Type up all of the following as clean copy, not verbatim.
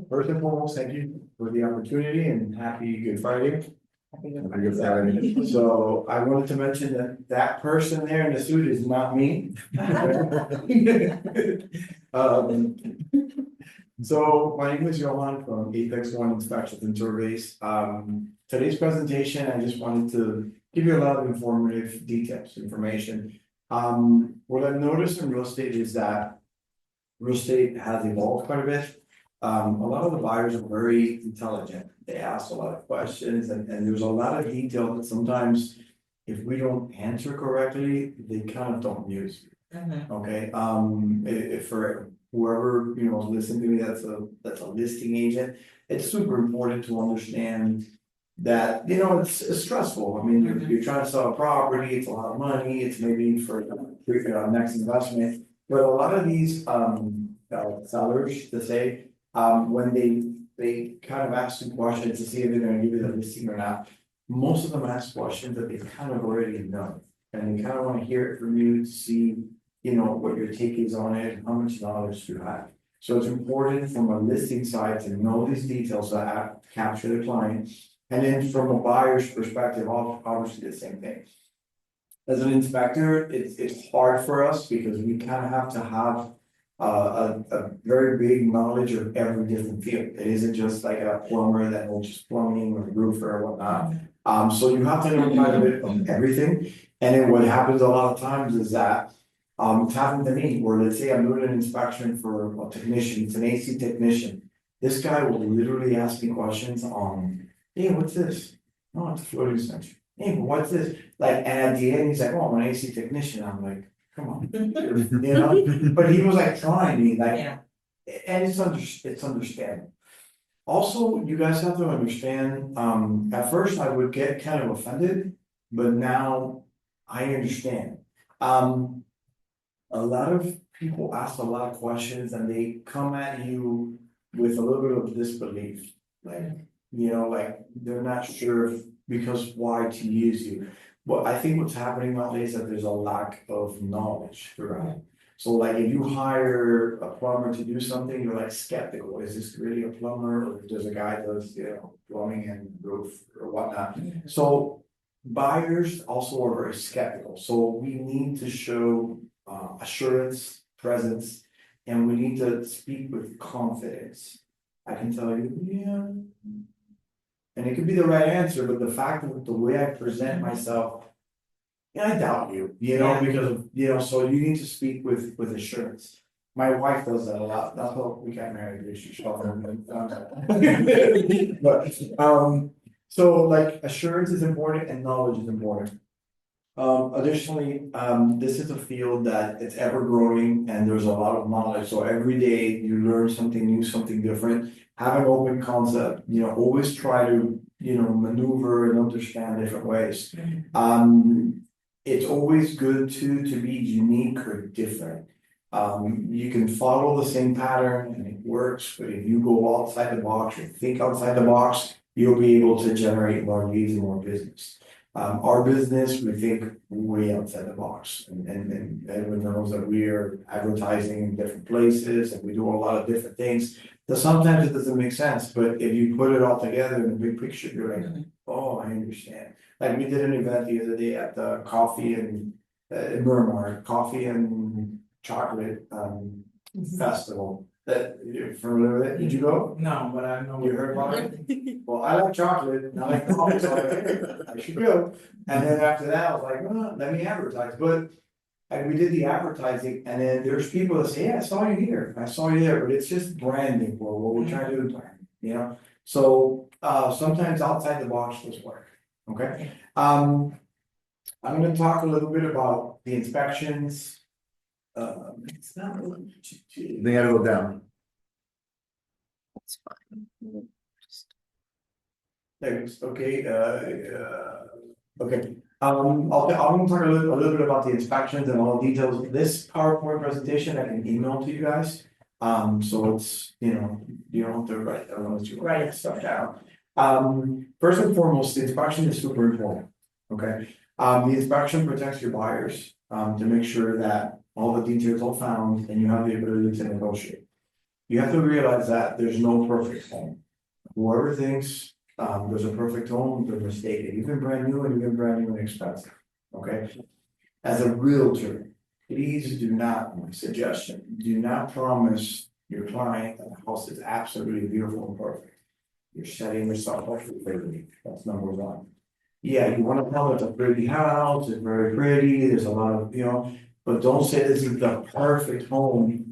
First and foremost, thank you for the opportunity and happy Good Friday. Happy Good Friday. So I wanted to mention that that person there in the suit is not me. Um, So my name is Johan from Apex One Inspections and Surveys. Today's presentation, I just wanted to give you a lot of informative details, information. What I've noticed in real estate is that real estate has evolved quite a bit. A lot of the buyers are very intelligent. They ask a lot of questions and there's a lot of detail that sometimes if we don't answer correctly, they kind of don't use. Okay, if for whoever, you know, listening to me, that's a listing agent, it's super important to understand that, you know, it's stressful. I mean, you're trying to sell a property, it's a lot of money, it's maybe for next investment. But a lot of these sellers to say, when they kind of ask you questions to see if they're gonna give you the listing or not, most of them ask questions that they kind of already know. And they kind of want to hear it from you to see, you know, what your take is on it, and how much knowledge you have. So it's important from a listing side to know these details that capture the client. And then from a buyer's perspective, obviously the same thing. As an inspector, it's hard for us because we kind of have to have a very big knowledge of every different field. It isn't just like a plumber that knows just plumbing or roofer or whatnot. So you have to know quite a bit of everything. And then what happens a lot of times is that it's happened to me where, let's say I'm doing an inspection for a technician, it's an AC technician. This guy will literally ask me questions on, hey, what's this? Oh, it's a floating extension. Hey, what's this? Like, and at the end, he's like, oh, I'm an AC technician. I'm like, come on, you know? But he was like trying me, like, and it's understandable. Also, you guys have to understand, at first I would get kind of offended, but now I understand. A lot of people ask a lot of questions and they come at you with a little bit of disbelief. Like, you know, like they're not sure if, because why to use you. But I think what's happening nowadays is that there's a lack of knowledge around. So like if you hire a plumber to do something, you're like skeptical. Is this really a plumber or does a guy does, you know, plumbing and roof or whatnot? So buyers also are very skeptical. So we need to show assurance, presence, and we need to speak with confidence. I can tell you, yeah. And it could be the right answer, but the fact that the way I present myself, yeah, I doubt you, you know, because of, you know, so you need to speak with assurance. My wife does that a lot. That's why we got married, because she's but so like assurance is important and knowledge is important. Additionally, this is a field that it's ever growing and there's a lot of knowledge. So every day you learn something new, something different. Have an open concept, you know, always try to, you know, maneuver and understand different ways. It's always good to be unique or different. You can follow the same pattern and it works, but if you go outside the box or think outside the box, you'll be able to generate more leads and more business. Our business, we think way outside the box, and Edwin knows that we are advertising in different places and we do a lot of different things. That sometimes it doesn't make sense, but if you put it all together in the big picture, you're like, oh, I understand. Like we did an event the other day at the coffee and in Miramar, coffee and chocolate festival. That you're familiar with it? Did you go? No, but I know. You heard about it? Well, I like chocolate, and I like coffee, so I should go. And then after that, I was like, oh, let me advertise, but. And we did the advertising, and then there's people that say, yeah, I saw you here, I saw you there, but it's just branding for what we're trying to do, branding, you know? So, sometimes outside the box does work, okay? I'm gonna talk a little bit about the inspections. It's not really. They gotta go down. That's fine. Thanks, okay, okay. I'm gonna talk a little bit about the inspections and all the details. This PowerPoint presentation I can email to you guys. So it's, you know, you don't have to write down unless you write stuff down. First and foremost, the inspection is super important, okay? The inspection protects your buyers, to make sure that all the details are found and you have the ability to negotiate. you have to realize that there's no perfect home. Whoever thinks there's a perfect home, they're mistaken, even brand new and even brand new and expensive, okay? As a realtor, please do not, my suggestion, do not promise your client that the house is absolutely beautiful and perfect. You're setting yourself up for failure, that's number one. Yeah, you wanna tell it's a pretty house, it's very pretty, there's a lot of, but don't say this is the perfect home.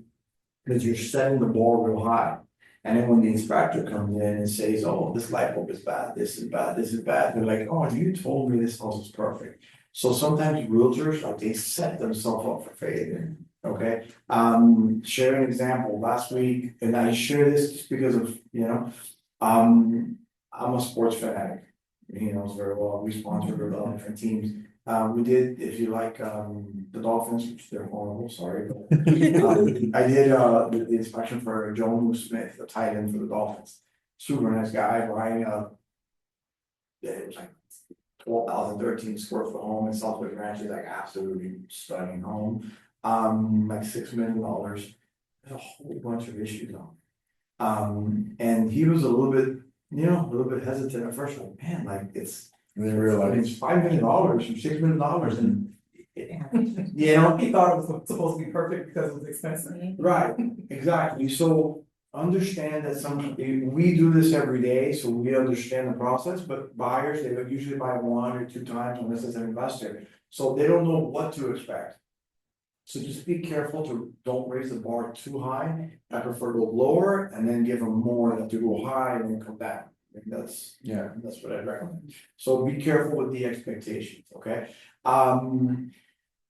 Because you're setting the bar real high. And then when the inspector comes in and says, oh, this light bulb is bad, this is bad, this is bad, they're like, oh, you told me this house is perfect. So sometimes realtors, like, they set themselves up for failure, okay? Share an example, last week, and I share this just because of, I'm a sports fanatic. He knows very well, we sponsor a lot of different teams. We did, if you like, the Dolphins, which they're horrible, sorry, but I did the inspection for Joe Smith, the tight end for the Dolphins. Super nice guy, buying it was like 12,013 square foot home in Southwood Ranch, is like absolutely stunning home. Like $6 million. There's a whole bunch of issues on it. And he was a little bit hesitant at first, like, man, like it's $5 million or $6 million and. He thought it was supposed to be perfect because it was expensive. Right, exactly, so understand that we do this every day, so we understand the process, but buyers, they would usually buy 1 or 2 times unless it's an investor. So they don't know what to expect. So just be careful don't raise the bar too high, I prefer to go lower and then give them more than to go high and then come back. I think that's what I'd recommend, so be careful with the expectations, okay? Obviously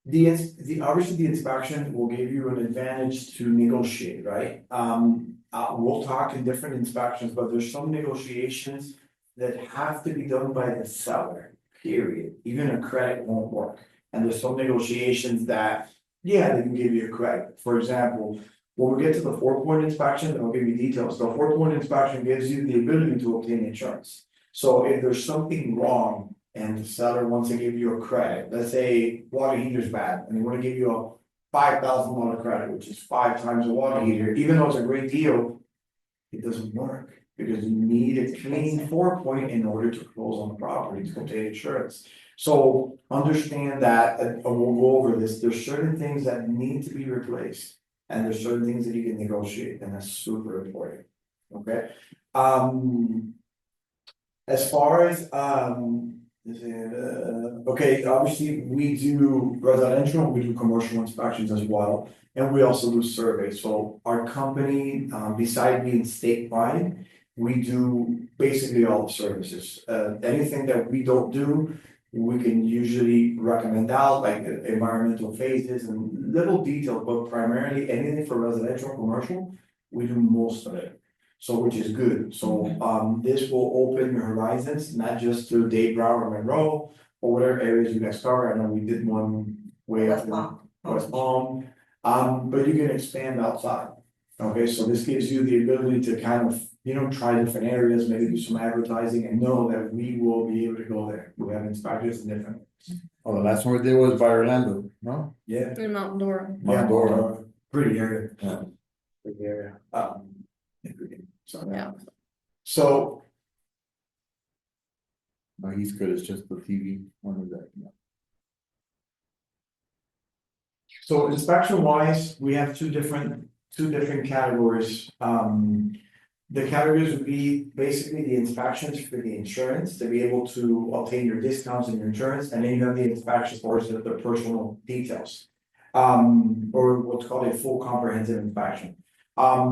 the inspection will give you an advantage to negotiate, right? We'll talk in different inspections, but there's some negotiations that have to be done by the seller, period. Even a credit won't work. And there's some negotiations that, they can give you a credit. For example, when we get to the 4-point inspection, I'll give you details. The 4-point inspection gives you the ability to obtain insurance. So if there's something wrong and the seller wants to give you a credit, let's say water heater's bad, and they want to give you a $5,000 credit, which is 5 times a water heater, even though it's a great deal, it doesn't work. Because you need a clean 4-point in order to close on the property to obtain insurance. So understand that, and we'll go over this, there's certain things that need to be replaced. And there's certain things that you can negotiate, and that's super important, okay? As far as, okay, obviously, we do residential, we do commercial inspections as well, and we also do surveys. So our company, beside being statewide, we do basically all the services. Anything that we don't do, we can usually recommend out, like environmental phases and little details, but primarily anything for residential, commercial, we do most of it. So, which is good, so, this will open your horizons, not just to Dade, Broward, Monroe, or whatever areas you guys cover, I know we did one way up in West Palm. But you can expand outside, okay, so this gives you the ability to kind of, try different areas, maybe do some advertising and know that we will be able to go there. We have inspectors in different. Oh, the last one we did was by Orlando, no? Yeah. In Mount Dora. Mount Dora. Pretty area. Yeah. Pretty area, so, Yeah. So, No, he's good, it's just the TV, one of that, so inspection wise, we have two different categories. The categories would be basically the inspections for the insurance, to be able to obtain your discounts and your insurance, and then you have the inspection for the personal details. Or what's called a full comprehensive inspection. A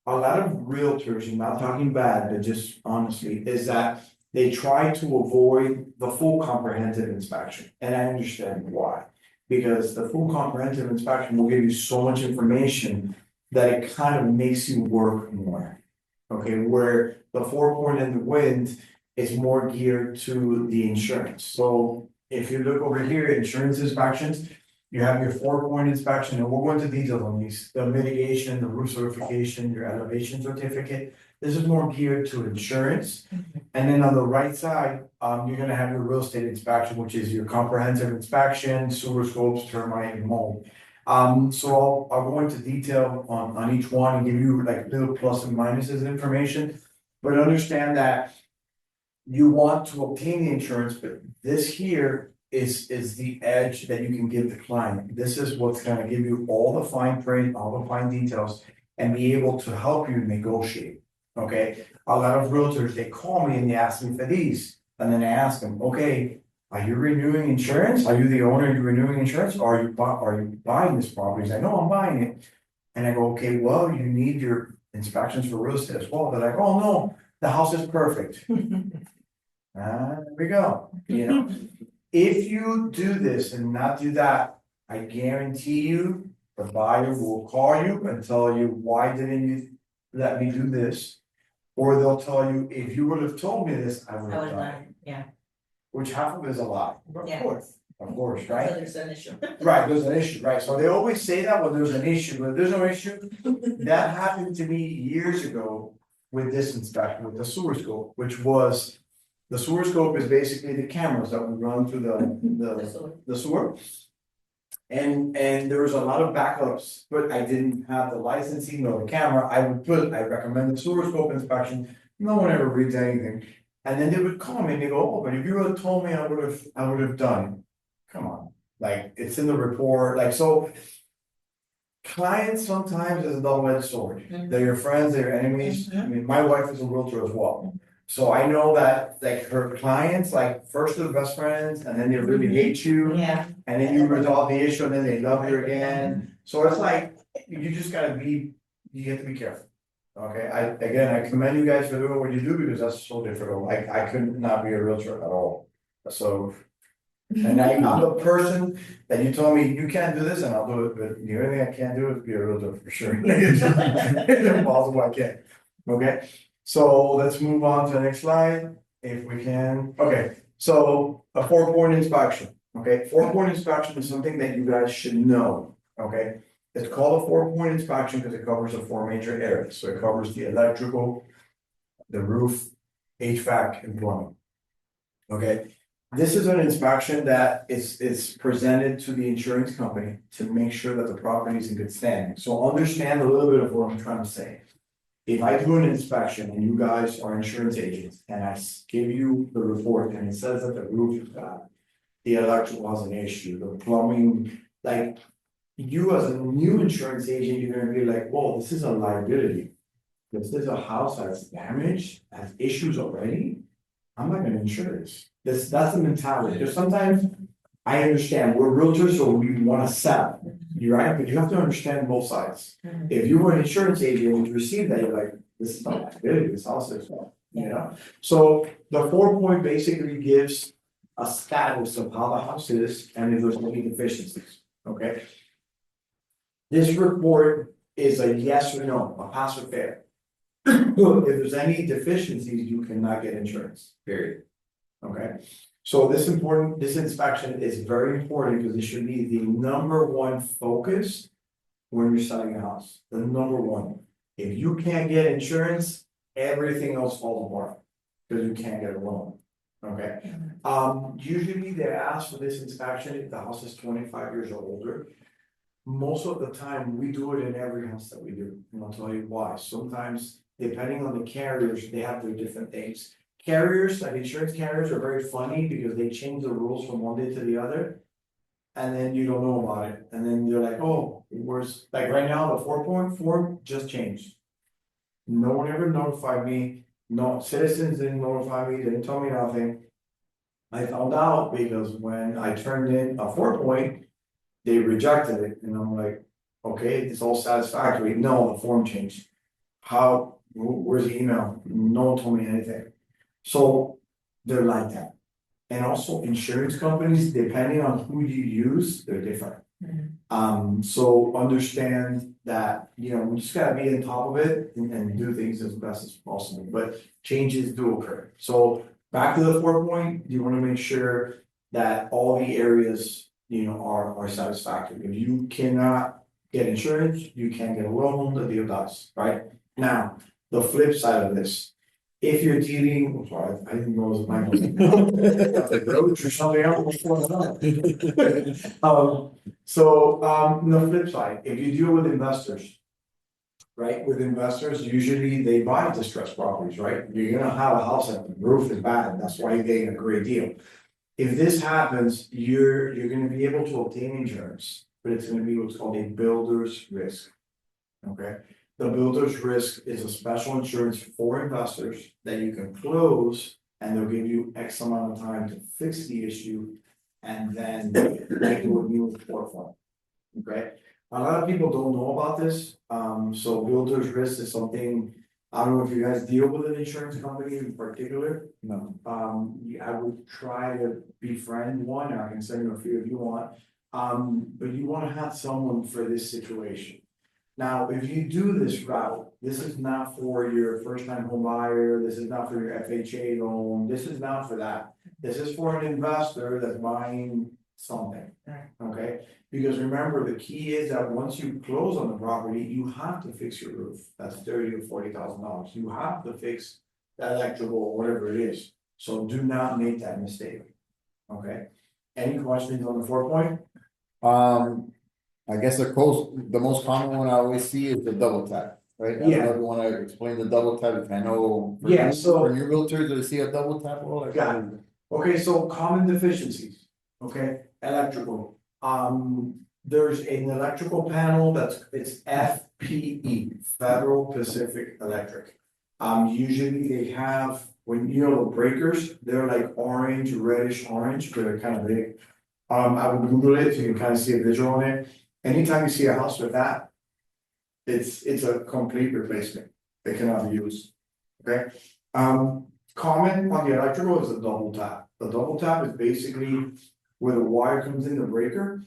lot of realtors, I'm not talking bad, but just honestly, is that they try to avoid the full comprehensive inspection, and I understand why. Because the full comprehensive inspection will give you so much information that it kind of makes you work more. Okay, where the 4-point in the wind is more geared to the insurance. So if you look over here, insurance inspections, you have your 4-point inspection, and we'll go into details on these, the mitigation, the roof certification, your elevation certificate. This is more geared to insurance. And then on the right side, you're gonna have your real estate inspection, which is your comprehensive inspection, sewer scopes, termite, and mold. So I'll go into detail on each one and give you like little plus and minuses information. But understand that you want to obtain the insurance, but this here is the edge that you can give the client. This is what's gonna give you all the fine print, all the fine details, and be able to help you negotiate, okay? A lot of realtors, they call me and they ask me for these, and then I ask them, okay, are you renewing insurance? Are you the owner, are you renewing insurance, or are you buying this property? I know I'm buying it. And I go, okay, well, you need your inspections for real estate as well. They're like, oh, no, the house is perfect. There we go, you know? If you do this and not do that, I guarantee you, the buyer will call you and tell you, why didn't you let me do this? Or they'll tell you, if you would have told me this, I would I have would done it, not, yeah. which half of it is a lie, Yeah. of course, So right? there's an issue. Right, there's an issue, right, so they always say that when there's an issue, but if there's no issue, that happened to me years ago. With this inspection, with the sewer scope, which was, the sewer scope is basically the cameras that we run through the sewer. And there was a lot of backups, but I didn't have the licensing or the camera, I recommend the sewer scope inspection, no one ever reads anything. And then they would call me and they go, oh, but if you would have told me, I would have done it. Come on, like, it's in the report, like, so. Clients sometimes is a double-edged sword, they're your friends, they're your enemies, I mean, my wife is a realtor as well. So I know that, like, her clients, like, first they're best friends, and then they really hate you. Yeah. And then you resolve the issue, and then they love you again, so it's like, you just gotta be, you have to be careful. Okay, I commend you guys for doing what you do, because that's so difficult, I could not be a realtor at all, so. And I'm the person that you told me, you can't do this, and I'll do it, but the only thing I can't do is be a realtor for sure. It's impossible, I can't, okay? So let's move on to the next slide, if we can, okay, so a 4-point inspection, okay? 4-point inspection is something that you guys should know, okay? It's called a 4-point inspection because it covers the 4 major areas, so it covers the electrical, the roof, HVAC, and plumbing. Okay, this is an inspection that is presented to the insurance company to make sure that the property is in good standing. So understand a little bit of what I'm trying to say. If I do an inspection and you guys are insurance agents and I give you the report and it says that the roof is bad, the electrical has an issue, the plumbing, like, you as a new insurance agent, you're gonna be like, whoa, this is a liability. This is a house that's damaged, has issues already. I'm not gonna insure this. That's the mentality, because sometimes I understand, we're realtors, so we wanna sell. You're right, but you have to understand both sides. If you were an insurance agent and you receive that, you're like, this is not liability, this house is, you know? So the 4-point basically gives a status of how the house is and if there's any deficiencies, okay? This report is a yes or no, a pass or fail. If there's any deficiencies, you cannot get insurance, period. Okay, so this inspection is very important because it should be the #1 focus when you're selling a house, the #1. If you can't get insurance, everything else falls apart because you can't get a loan. Okay, usually they ask for this inspection if the house is 25 years or older. Most of the time, we do it in every house that we do, and I'll tell you why. Sometimes, depending on the carriers, they have their different things. Carriers, like insurance carriers, are very funny because they change the rules from one day to the other. And then you don't know about it, and then you're like, oh, where's, like right now, the 4-point form just changed. No one ever notified me, no citizens didn't notify me, they didn't tell me nothing. I found out because when I turned in a 4-point, they rejected it, and I'm like, okay, it's all satisfactory, no, the form changed. How, where's the email? No one told me anything. So they're like that. And also insurance companies, depending on who you use, they're different. So understand that, you know, we just gotta be on top of it and do things as best as possible, but changes do occur. So back to the 4-point, you wanna make sure that all the areas, you know, are satisfactory. If you cannot get insurance, you can't get a loan, the deal dies, right? Now, the flip side of this, if you're dealing, oh, sorry, I didn't know it was my. Like roach or something else. What's going on? The flip side, if you deal with investors. Right, with investors, usually they buy distressed properties, right? You're gonna have a house that the roof is bad, that's why you're getting a great deal. If this happens, you're gonna be able to obtain insurance, but it's gonna be what's called a builder's risk. Okay, the builder's risk is a special insurance for investors that you can close and they'll give you X amount of time to fix the issue. And then they do a new report form. Okay, a lot of people don't know about this, so builder's risk is something. I don't know if you guys deal with an insurance company in particular. No, I would try to befriend one, or I can send you a few if you want. But you wanna have someone for this situation. Now, if you do this route, this is not for your first time home buyer, this is not for your FHA loan, this is not for that. This is for an investor that's buying something, okay? Because remember, the key is that once you close on the property, you have to fix your roof, that's $30,000 to $40,000, you have to fix that electrical or whatever it is. So do not make that mistake, okay? Any questions on the 4-point? I guess the most common one I always see is the double tap, right? I don't know if you wanna explain the double tap, if I know. Yeah, so- For new realtors, do they see a double tap or like? Got it. Okay, so common deficiencies, okay, electrical, there's an electrical panel it's FPE, Federal Pacific Electric. Usually they have, when you know the breakers, they're like orange, reddish orange, but they're kind of big. I would Google it, so you can kind of see a visual on it, anytime you see a house with that. It's a complete replacement, they cannot be used, okay? Common on the electrical is a double tap. The double tap is basically where the wire comes in the breaker.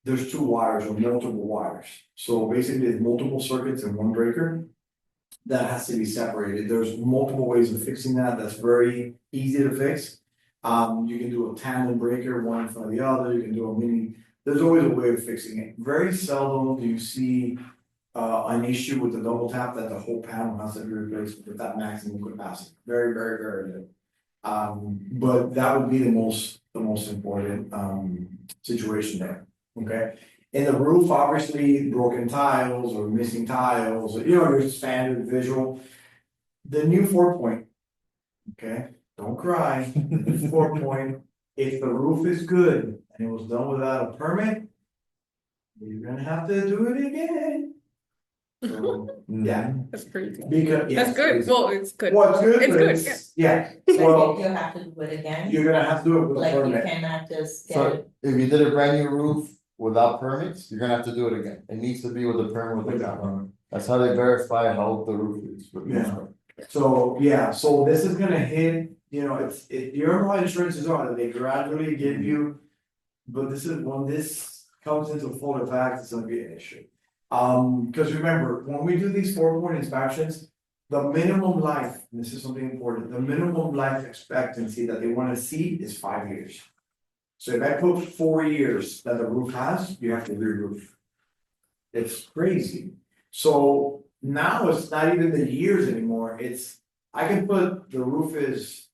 There's 2 wires or multiple wires. So basically there's multiple circuits in one breaker. That has to be separated. There's multiple ways of fixing that. That's very easy to fix. You can do a tandem breaker, one in front of the other. You can do a mini. There's always a way of fixing it. Very seldom do you see an issue with the double tap that the whole panel has to be replaced with that maximum capacity. Very, very, very good. But that would be the most important situation there. Okay. In the roof, obviously broken tiles or missing tiles, your standard visual. The new 4-point. Okay, don't cry. The 4-point. If the roof is good and it was done without a permit, you're gonna have to do it again. So, yeah, That's crazy. because yes, That's good. Well, it's good. Well, it's good, It's but good, it's, yeah, So well, you have to do it again, you're gonna have to do it with a like you permit. cannot just get So it, if you did a brand new roof without permits, you're gonna have to do it again. It needs to be with a permit with the county. That's how they verify how old the roof is. with the Yeah. inspector. So, yeah, so this is gonna hit, your life insurances are, they gradually give you. But this is, when this comes into full effect, it's gonna be an issue. Cause remember, when we do these 4-point inspections, the minimum life, and this is something important, the minimum life expectancy that they wanna see is 5 years. So if I put 4 years that the roof has, you have to re-roof. It's crazy. So now it's not even the years anymore, I can put the roof is,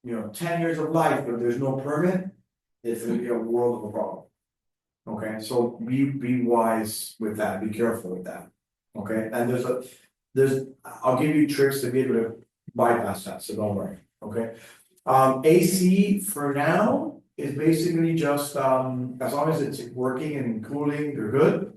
10 years of life, but there's no permit, it's gonna be a world of a problem. Okay, so be wise with that, be careful with that, okay, and I'll give you tricks to be able to bypass that, so don't worry, okay? AC for now is basically just, as long as it's working and cooling, they're good.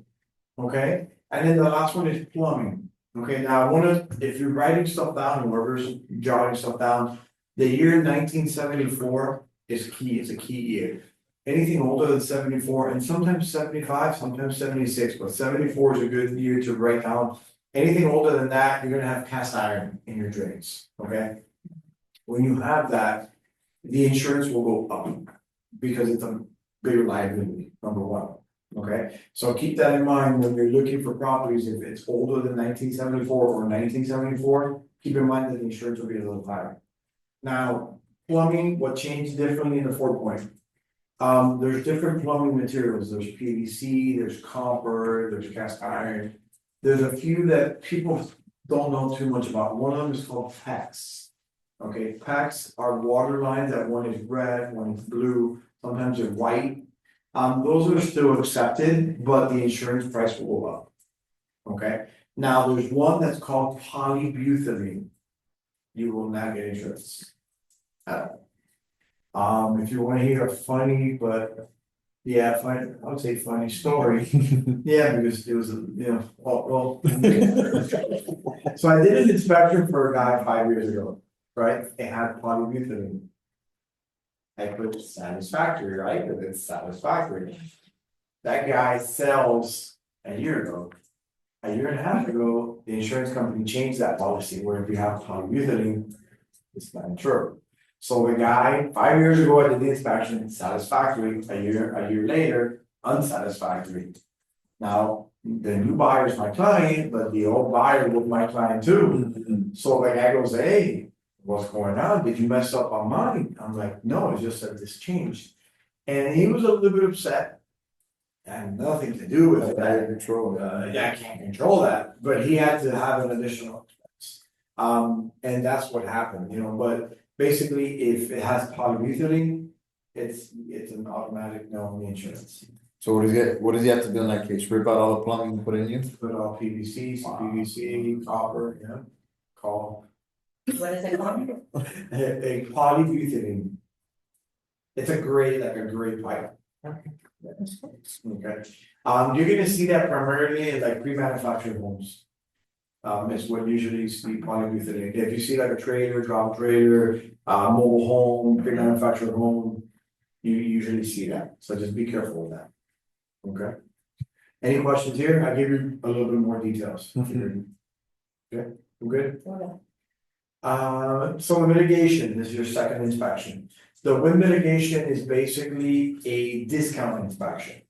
Okay, and then the last one is plumbing, okay, now if you're writing stuff down, whoever's jotting stuff down, the year 1974 is key, it's a key year. Anything older than 74, and sometimes 75, sometimes 76, but 74 is a good year to write down. Anything older than that, you're gonna have cast iron in your drains, okay? When you have that, the insurance will go up, because it's a bigger liability, number one, okay? So keep that in mind when you're looking for properties, if it's older than 1974 or 1974, keep in mind that the insurance will be a little higher. Now, plumbing, what changed differently in the 4-point? There's different plumbing materials, there's PVC, there's copper, there's cast iron. There's a few that people don't know too much about. One of them is called PACs. Okay, PACs are water lines that one is red, one is blue, sometimes they're white. Those are still accepted, but the insurance price will go up. Okay, now there's one that's called polybutylene. You will not get insurance. At all. If you wanna hear a funny, but yeah, funny, I would say funny story. Yeah, because it was, well. So I did an inspection for a guy 5 years ago, right? It had polybutylene. I put satisfactory, right? Because it's satisfactory. That guy sells a year ago. A year and a half ago, the insurance company changed that policy where if you have polybutylene, it's not insured. So the guy, 5 years ago, I did the inspection, satisfactory, a year later, unsatisfactory. Now, the new buyer is my client, but the old buyer was my client too. So the guy goes, hey, what's going on? Did you mess up on mine? I'm like, no, it's just that this changed. And he was a little bit upset. Had nothing to do with that. Control. Yeah, I can't control that, but he had to have an additional expense. And that's what happened, but basically, if it has polybutylene, it's an automatic no on the insurance. So what does he have to do in that case? Rip out all the plumbing and put in new? Put all PVC, PVC, copper, call. What is it called? A polybutylene. It's a gray pipe. Okay, you're gonna see that primarily in like pre-manufactured homes. Is what usually you see polybutylene. If you see like a trailer, drop trailer, mobile home, pre-manufactured home, you usually see that, so just be careful with that. Okay. Any questions here? I give you a little bit more details. Okay, we're good? Okay. So the mitigation, this is your second inspection. The wind mitigation is basically a discount inspection.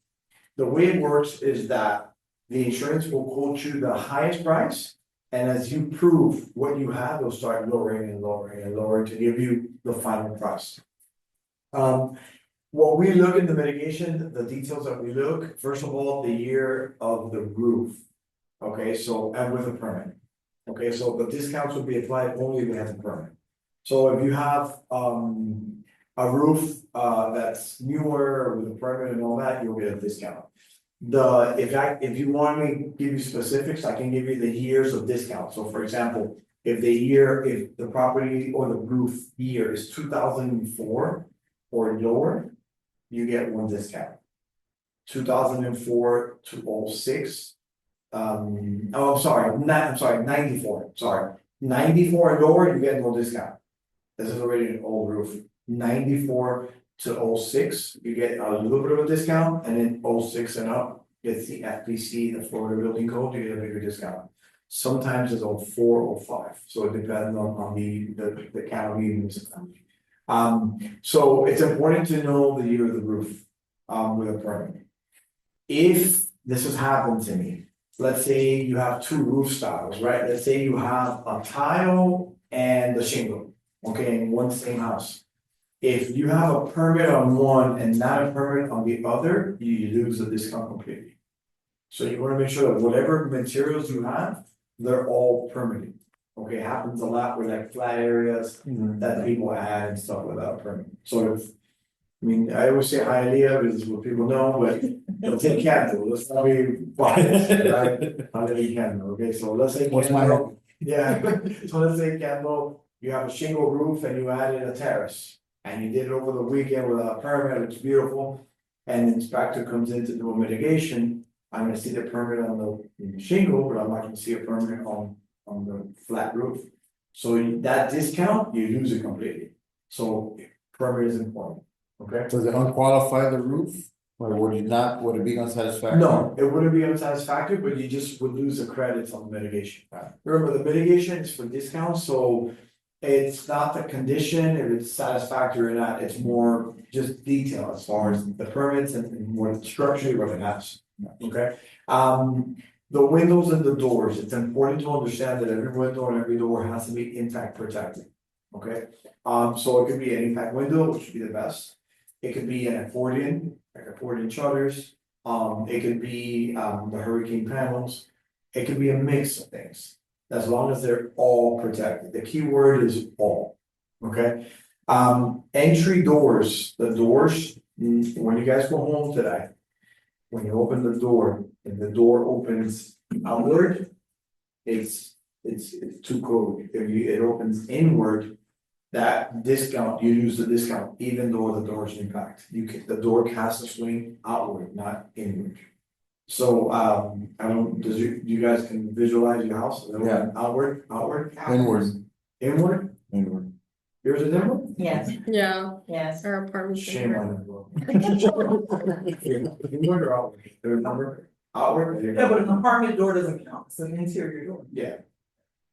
The way it works is that the insurance will quote you the highest price. And as you prove what you have, they'll start lowering and lowering and lowering to give you the final price. What we look in the mitigation, the details that we look, first of all, the year of the roof. Okay, so, and with a permit. Okay, so the discounts will be applied only if it has a permit. So if you have, a roof, that's newer with a permit and all that, you'll get a discount. If you want me to give you specifics, I can give you the years of discount. So for example, if the property or the roof year is 2004 or lower, you get one discount. 2004 to 06. I'm sorry, 94, sorry. 94 and lower, you get no discount. This is already an old roof. 94 to 06, you get a little bit of a discount, and then 06 and up, it's the FPC, the Florida Building Code, you get a bigger discount. Sometimes it's 04, 05, so it depends on the county and municipality. So it's important to know the year of the roof, with a permit. If this has happened to me, let's say you have two roof styles, right? Let's say you have a tile and a shingle, okay, in one same house. If you have a permit on one and not a permit on the other, you lose the discount completely. So you wanna make sure that whatever materials you have, they're all permitted. Okay, happens a lot with like flat areas that people add and stuff without a permit. So I always say Hialeah because it's what people know, but let's take Canada, let's not be biased, right? Hialeah, Canada, okay, so let's say What's my Canada, yeah, so let's say Canada, you have a shingle roof and you added a terrace. And you did it over the weekend without a permit, it's beautiful. And the inspector comes in to do a mitigation, I'm gonna see the permit on the shingle, but I'm not gonna see a permit on the flat roof. So that discount, you lose it completely. So permit is important, okay? Does it unqualify the roof? Or would it be unsatisfactory? No, it wouldn't be unsatisfactory, but you just would lose the credits on the mitigation. Remember, the mitigation is for discounts, so it's not the condition, if it's satisfactory or not, it's more just detail as far as the permits and more structurally what it has, okay? The windows and the doors, it's important to understand that every window and every door has to be impact protected, okay? So it could be an impact window, which would be the best. It could be an accordion, like accordion shutters. It could be the hurricane panels. It could be a mix of things. as long as they're all protected. The key word is all, okay? Entry doors, the doors, when you guys go home today, when you open the door, and the door opens outward, it's too code. If it opens inward, that discount, you use the discount, even though the door is impact. The door has to swing outward, not inward. So, I don't, you guys can visualize your house, Yeah. outward, Inward, inward, inward. yours is inward? Yes, Yeah, yes. our apartment. Shame on you. Inward or outward? Remember, outward? Yeah, but an apartment door doesn't count, it's an interior door. Yeah.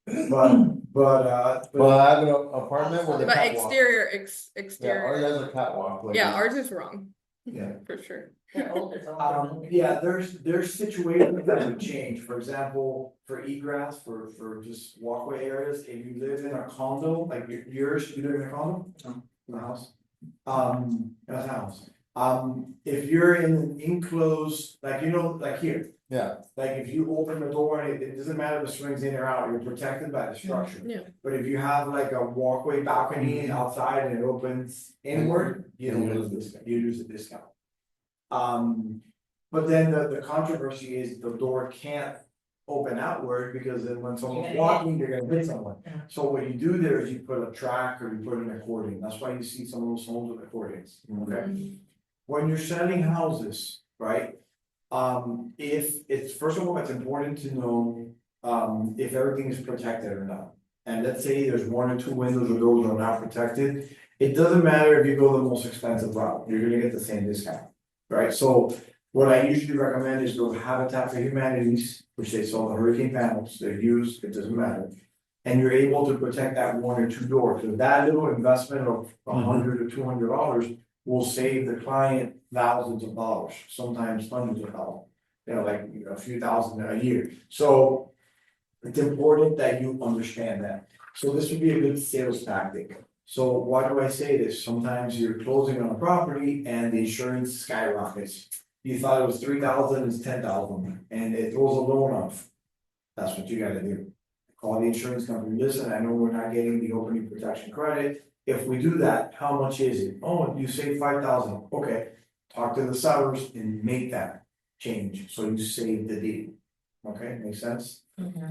But. Well, I have an apartment with a But catwalk. exterior, Yeah, ours exterior, has a catwalk. Like yeah, ours is wrong, Yeah. for sure. They're older, so. Yeah, there's situations that would change, for example, for egress, for just walkway areas, if you live in a condo, like yours, you live in a condo? No. In a house? That's a house. If you're in an enclosed, like, like here, Yeah, like if you open the door and it doesn't matter if it swings in or out, you're protected by the structure. Yeah. But if you have like a walkway balcony outside and it opens inward, you don't lose the discount, you lose the discount. But then the controversy is the door can't open outward because then when someone's walking, you're gonna hit someone. Yeah. So what you do there is you put a track or you put an accordion, that's why you see some of those homes with accordions, okay? When you're selling houses, right? If it's, first of all, it's important to know, if everything is protected or not. And let's say there's one or two windows or doors that are not protected, it doesn't matter if you go the most expensive route, you're gonna get the same discount, right? So what I usually recommend is go to Habitat for Humanities, which they sell the hurricane panels, they're used, it doesn't matter. And you're able to protect that one or two doors, so that little investment of $100 or $200 will save the client thousands of dollars, sometimes hundreds of dollars. Like a few thousand a year, so it's important that you understand that. So this would be a good sales tactic. So why do I say this? Sometimes you're closing on a property and the insurance skyrockets. You thought it was 3,000, it's 10,000, and it throws a loan off. That's what you gotta do. Call the insurance company, listen, I know we're not getting the opening protection credit. If we do that, how much is it? Oh, you save 5,000, okay. Talk to the sellers and make that change, so you save the deal. Okay, makes sense?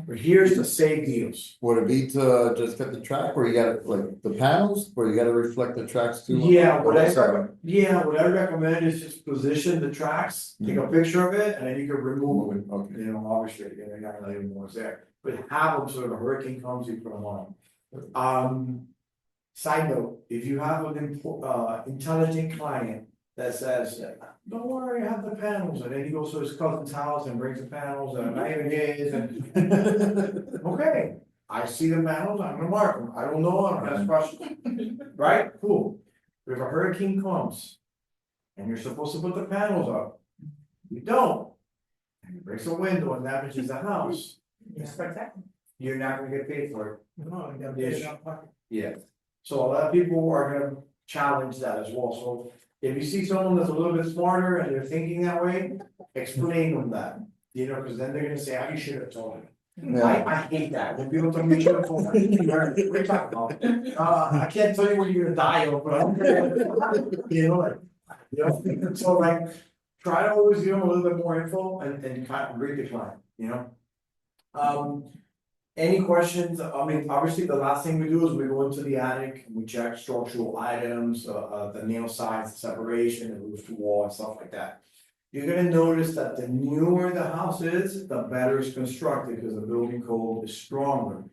But here's the save deals. would it be to just get the track where you gotta, like, the panels, where you gotta reflect the tracks too? Yeah, what Sorry. I recommend is just position the tracks, take a picture of it, and then you can remove them. Okay, Obviously, you're not gonna leave them what's there, but have them so if a hurricane comes, you put them on. Side note, if you have an intelligent client that says, don't worry, I have the panels, and then he goes to his cousin's house and brings the panels, and not even his, and okay, I see the panels, I'm gonna mark them, I don't know, I'm gonna ask questions. Right, cool. If a hurricane comes, and you're supposed to put the panels up, you don't. And it breaks a window and damages the house, It's spectacular. you're not gonna get paid for it. No, you gotta pay it out of pocket. Yeah. So a lot of people are gonna challenge that as well, so if you see someone that's a little bit smarter and they're thinking that way, explain them that. Cause then they're gonna say, oh, you should have told me. I hate that, when people tell me you should have told me. What are you talking about? I can't tell you what you're gonna die of, but I'm so like, try to always give them a little bit more info and kind of read the client, Any questions? I mean, obviously, the last thing we do is we go into the attic, and we check structural items, the nail size, the separation, the roof to wall and stuff like that. You're gonna notice that the newer the house is, the better it's constructed, because the building code is stronger.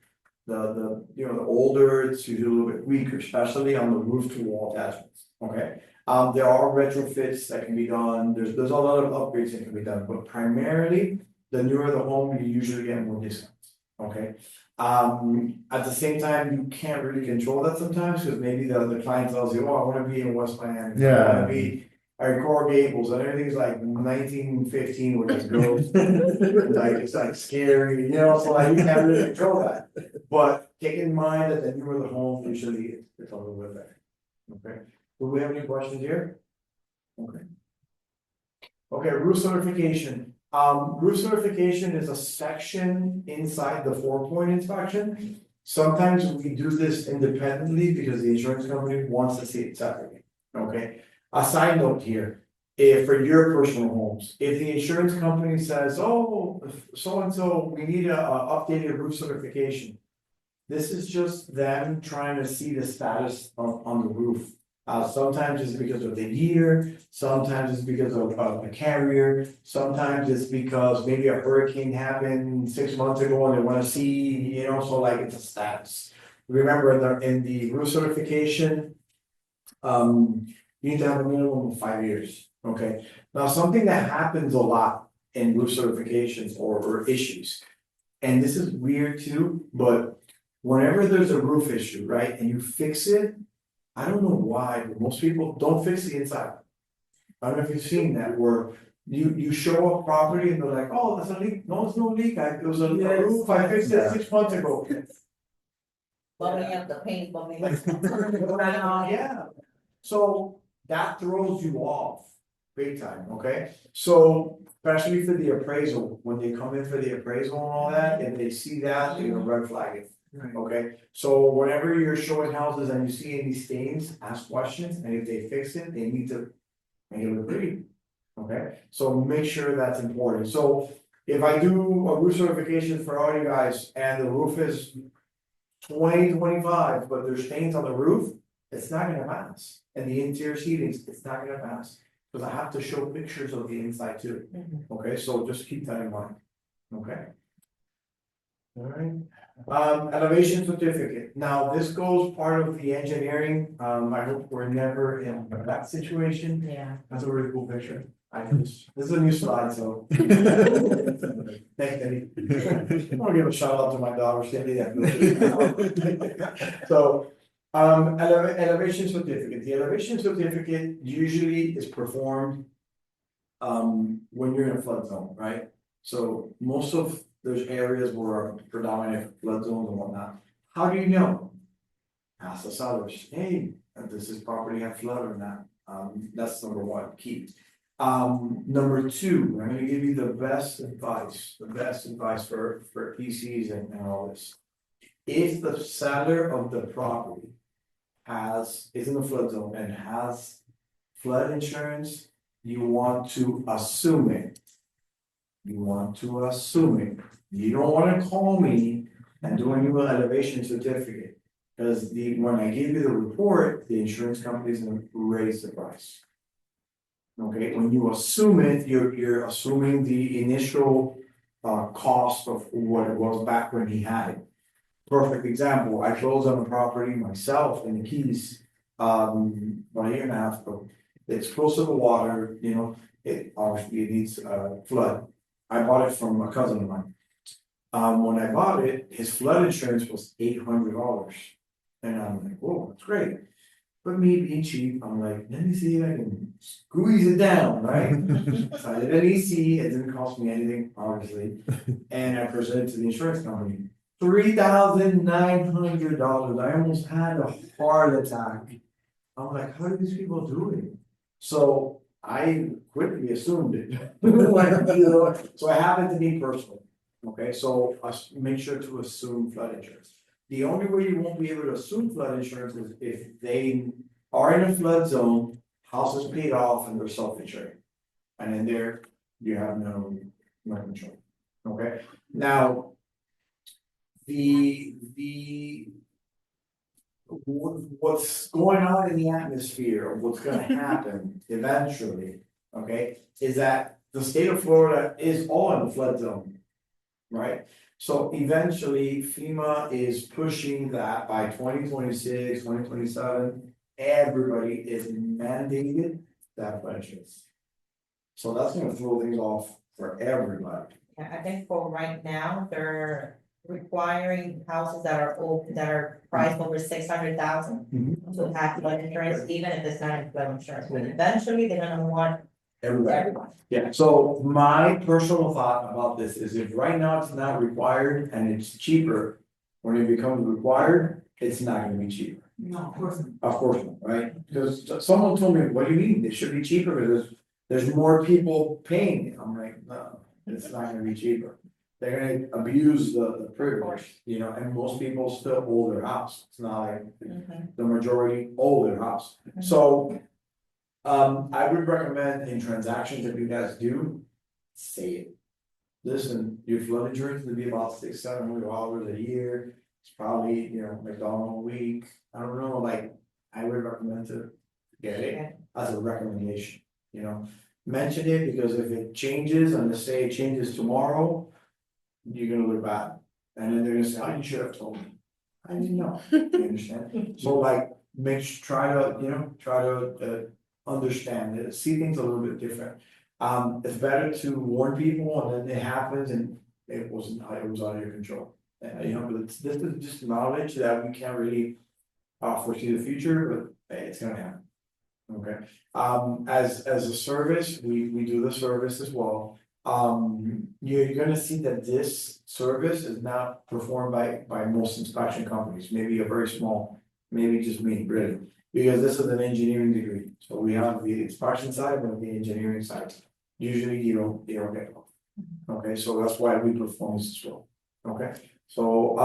The older, it's usually a little bit weaker, especially on the roof to wall attachments, okay? There are retrofits that can be done, there's a lot of upgrades that can be done, but primarily, the newer the home, you usually get more discounts. Okay, at the same time, you can't really control that sometimes, because maybe the client tells you, oh, I wanna be in West Miami. I wanna be at Coral Gables, and everything's like 1915 with this girl. Like, it's like scary, so like, you can't really control that. But keep in mind that the newer the home, usually it's a little bit better. Okay, do we have any questions here? Okay. Okay, roof certification. Roof certification is a section inside the 4-point inspection. Sometimes we do this independently because the insurance company wants to see it separately, okay? A side note here, if for your personal homes, if the insurance company says, oh, so-and-so, we need a updated roof certification. This is just them trying to see the status on the roof. Sometimes it's because of the year, sometimes it's because of a carrier, sometimes it's because maybe a hurricane happened 6 months ago and they wanna see, so like it's a status. Remember, in the roof certification, you need to have a minimum of 5 years, okay? Now, something that happens a lot in roof certifications or issues, and this is weird too, but whenever there's a roof issue, right, and you fix it, I don't know why, but most people don't fix the inside. I don't know if you've seen that, where you show a property and they're like, oh, there's a leak, no, it's no leak, it was a roof, I fixed it 6 months ago. Bubbling up the paint, bubbling up. Yeah, so that throws you off big time, okay? So especially for the appraisal, when they come in for the appraisal and all that, if they see that, they're gonna red flag it. Okay, so whenever you're showing houses and you see any stains, ask questions, and if they fix it, they need to make it look pretty. Okay, so make sure that's important. So if I do a roof certification for all you guys and the roof is 2025, but there's stains on the roof, it's not gonna pass. And the interior sheetings, it's not gonna pass. Because I have to show pictures of the inside too. Okay, so just keep that in mind. Okay. Alright, elevation certificate, now this goes part of the engineering, I hope we're never in that situation, Yeah. that's a really cool picture. This is a new slide, so. Thanks, Eddie. I wanna give a shout out to my daughter, Cindy, that. So, elevation certificate, the elevation certificate usually is performed. When you're in a flood zone, right? So most of there's areas where are predominant flood zones and whatnot. How do you know? Ask the sellers, hey, does this property have flood or not? That's number one, key. Number two, I'm gonna give you the best advice for PCs and all this. If the seller of the property is in the flood zone and has flood insurance, you want to assume it. You want to assume it. You don't wanna call me and do a new elevation certificate. Cause when I give you the report, the insurance company's gonna raise the price. Okay, when you assume it, you're assuming the initial cost of what it was back when he had it. Perfect example, I closed on a property myself in the Keys, about a year and a half ago. It's close to the water, it obviously it needs flood. I bought it from a cousin of mine. When I bought it, his flood insurance was $800. And I'm like, whoa, that's great. But me being cheap, I'm like, let me see if I can squeeze it down, right? So I did an EC, it didn't cost me anything, obviously. And I presented to the insurance company. $3,900. I almost had a heart attack. I'm like, how do these people do it? So I quickly assumed it. So it happened to me personally. Okay, so make sure to assume flood insurance. The only way you won't be able to assume flood insurance is if they are in a flood zone, house is paid off and they're self-insured. And in there, you have no control. Okay, now what's going on in the atmosphere, what's gonna happen eventually, okay, is that the state of Florida is all in the flood zone. Right, so eventually FEMA is pushing that by 2026, 2027, everybody is mandated to have flood insurance. So that's gonna throw things off for everybody. Yeah, I think for right now, they're requiring houses that are priced over 600,000 to have flood insurance, even if it's not in flood insurance, but eventually they're gonna want everyone. Yeah, so my personal thought about this is if right now it's not required and it's cheaper, when it becomes required, it's not gonna be cheaper. No, of course. Of course, not, right? Because someone told me, what do you mean? It should be cheaper because there's more people paying it. I'm like, no. it's not gonna be cheaper. They're gonna abuse the privilege, you know, and most people still own their house, it's not like the majority own their house. So, I would recommend in transactions that you guys do, say it. Listen, your flood insurance would be about $600-700 a year, it's probably, you know, McDonald's a week, I don't know, like, I would recommend to get it as a recommendation, you know. Mention it because if it changes, and let's say it changes tomorrow, you're gonna look bad. And then they're gonna say, oh, you should have told me. I didn't know, you understand? So like, try to understand it, see things a little bit different. It's better to warn people and then it happens and it was out of your control. You know, but this is just knowledge that we can't really foresee the future, but it's gonna happen. Okay, as a service, we do the service as well. You're gonna see that this service is not performed by most inspection companies, maybe a very small, maybe just me, really. Because this is an engineering degree, so we have the inspection side and the engineering side. Usually you don't get both. Okay, so that's why we perform this as well. Okay, so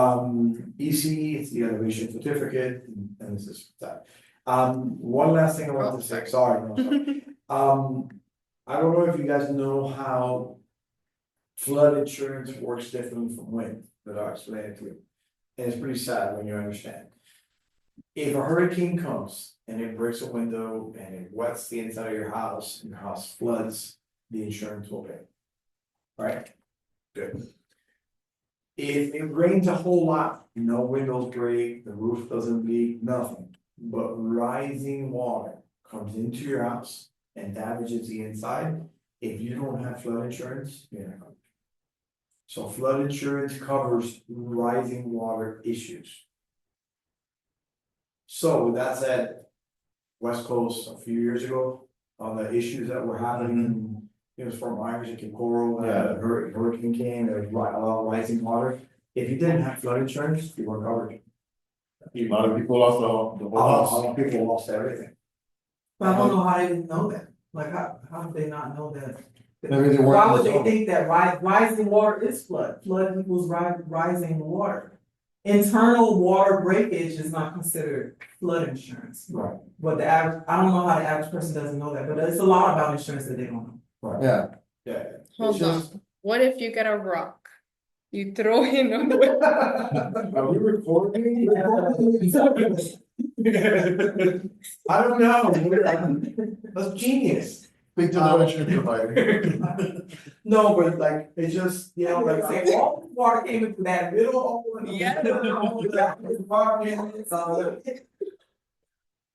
EC, it's the elevation certificate, and this is that. One last thing I want to say, sorry, no, sorry. I don't know if you guys know how flood insurance works differently from wind, but I'll explain it to you. And it's pretty sad when you understand. If a hurricane comes and it breaks a window and it wets the inside of your house and your house floods, the insurance will pay. Right? Good. If it rains a whole lot, no windows break, the roof doesn't leak, nothing. But rising water comes into your house and damages the inside. If you don't have flood insurance, you're not covered. So flood insurance covers rising water issues. So with that said, West Coast a few years ago, on the issues that were happening, it was from Myers and Coral, hurricane came, there was a lot of rising water. If you didn't have flood insurance, you weren't covered. A lot of people lost the A whole house. lot of people lost everything. But I don't know how they didn't know that, like, how did they not know that? Maybe they weren't Why would they informed. think that rising water is flood equals rising water? Internal water breakage is not considered flood insurance, Right. but the average, I don't know how the average person doesn't know that, but it's a lot about insurance that they don't know. Right. Yeah, Yeah. Hold on, what if you get a rock? You throw it on the window? Are we recording? I don't know, that's genius. big insurance provider. No, but like, it's just, you know, like, Say, all the water came into that middle hole. And Yeah.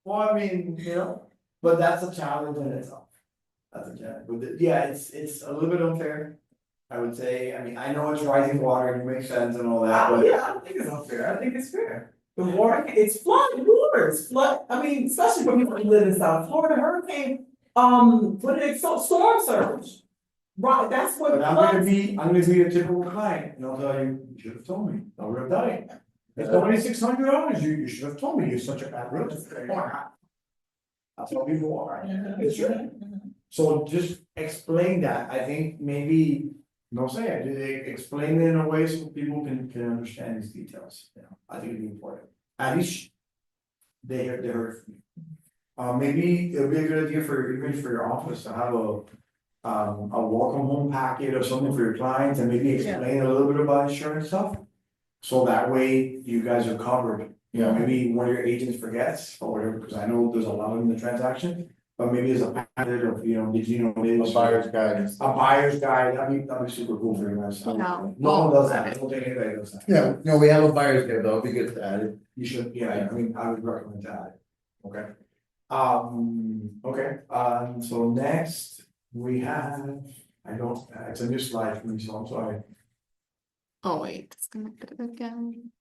Well, I mean, you know, but that's a challenge in itself. That's a challenge, but yeah, it's a little bit unfair. I would say, I mean, I know it's rising water and it makes sense and all that, but. Yeah, I don't think it's unfair, I think it's fair. The water, it's flood water, it's flood, I mean, especially for people who live in South Florida, hurricane, what did it, storm surge. Right, that's what But I'm gonna floods. be a typical client, and I'll tell you, you should have told me, I would have done it. It's $2,600, you should have told me, you're such a bad realtor. That's how people are, it's true. So just explain that, I think maybe, no say it, they explain it in a way so people can understand these details, you know, I think it'd be important. At least they heard from you. Maybe it'll be a good idea even for your office to have a welcome home packet or something for your clients and maybe explain a little bit about insurance stuff. So that way you guys are covered, you know, maybe one of your agents forgets or whatever, because I know there's a lot of them in the transaction. But maybe there's a packet of, you know, did you know this? A buyer's guide. A buyer's guide, that'd be super cool for you guys. No. No one does that, I don't think anybody does that. Yeah, no, we have a buyer's guide though, it'd be good to add it. You should, yeah, I mean, I would recommend that, okay? Okay, so next we have, it's a new slide for me, so I'm sorry. Oh wait, disconnected again.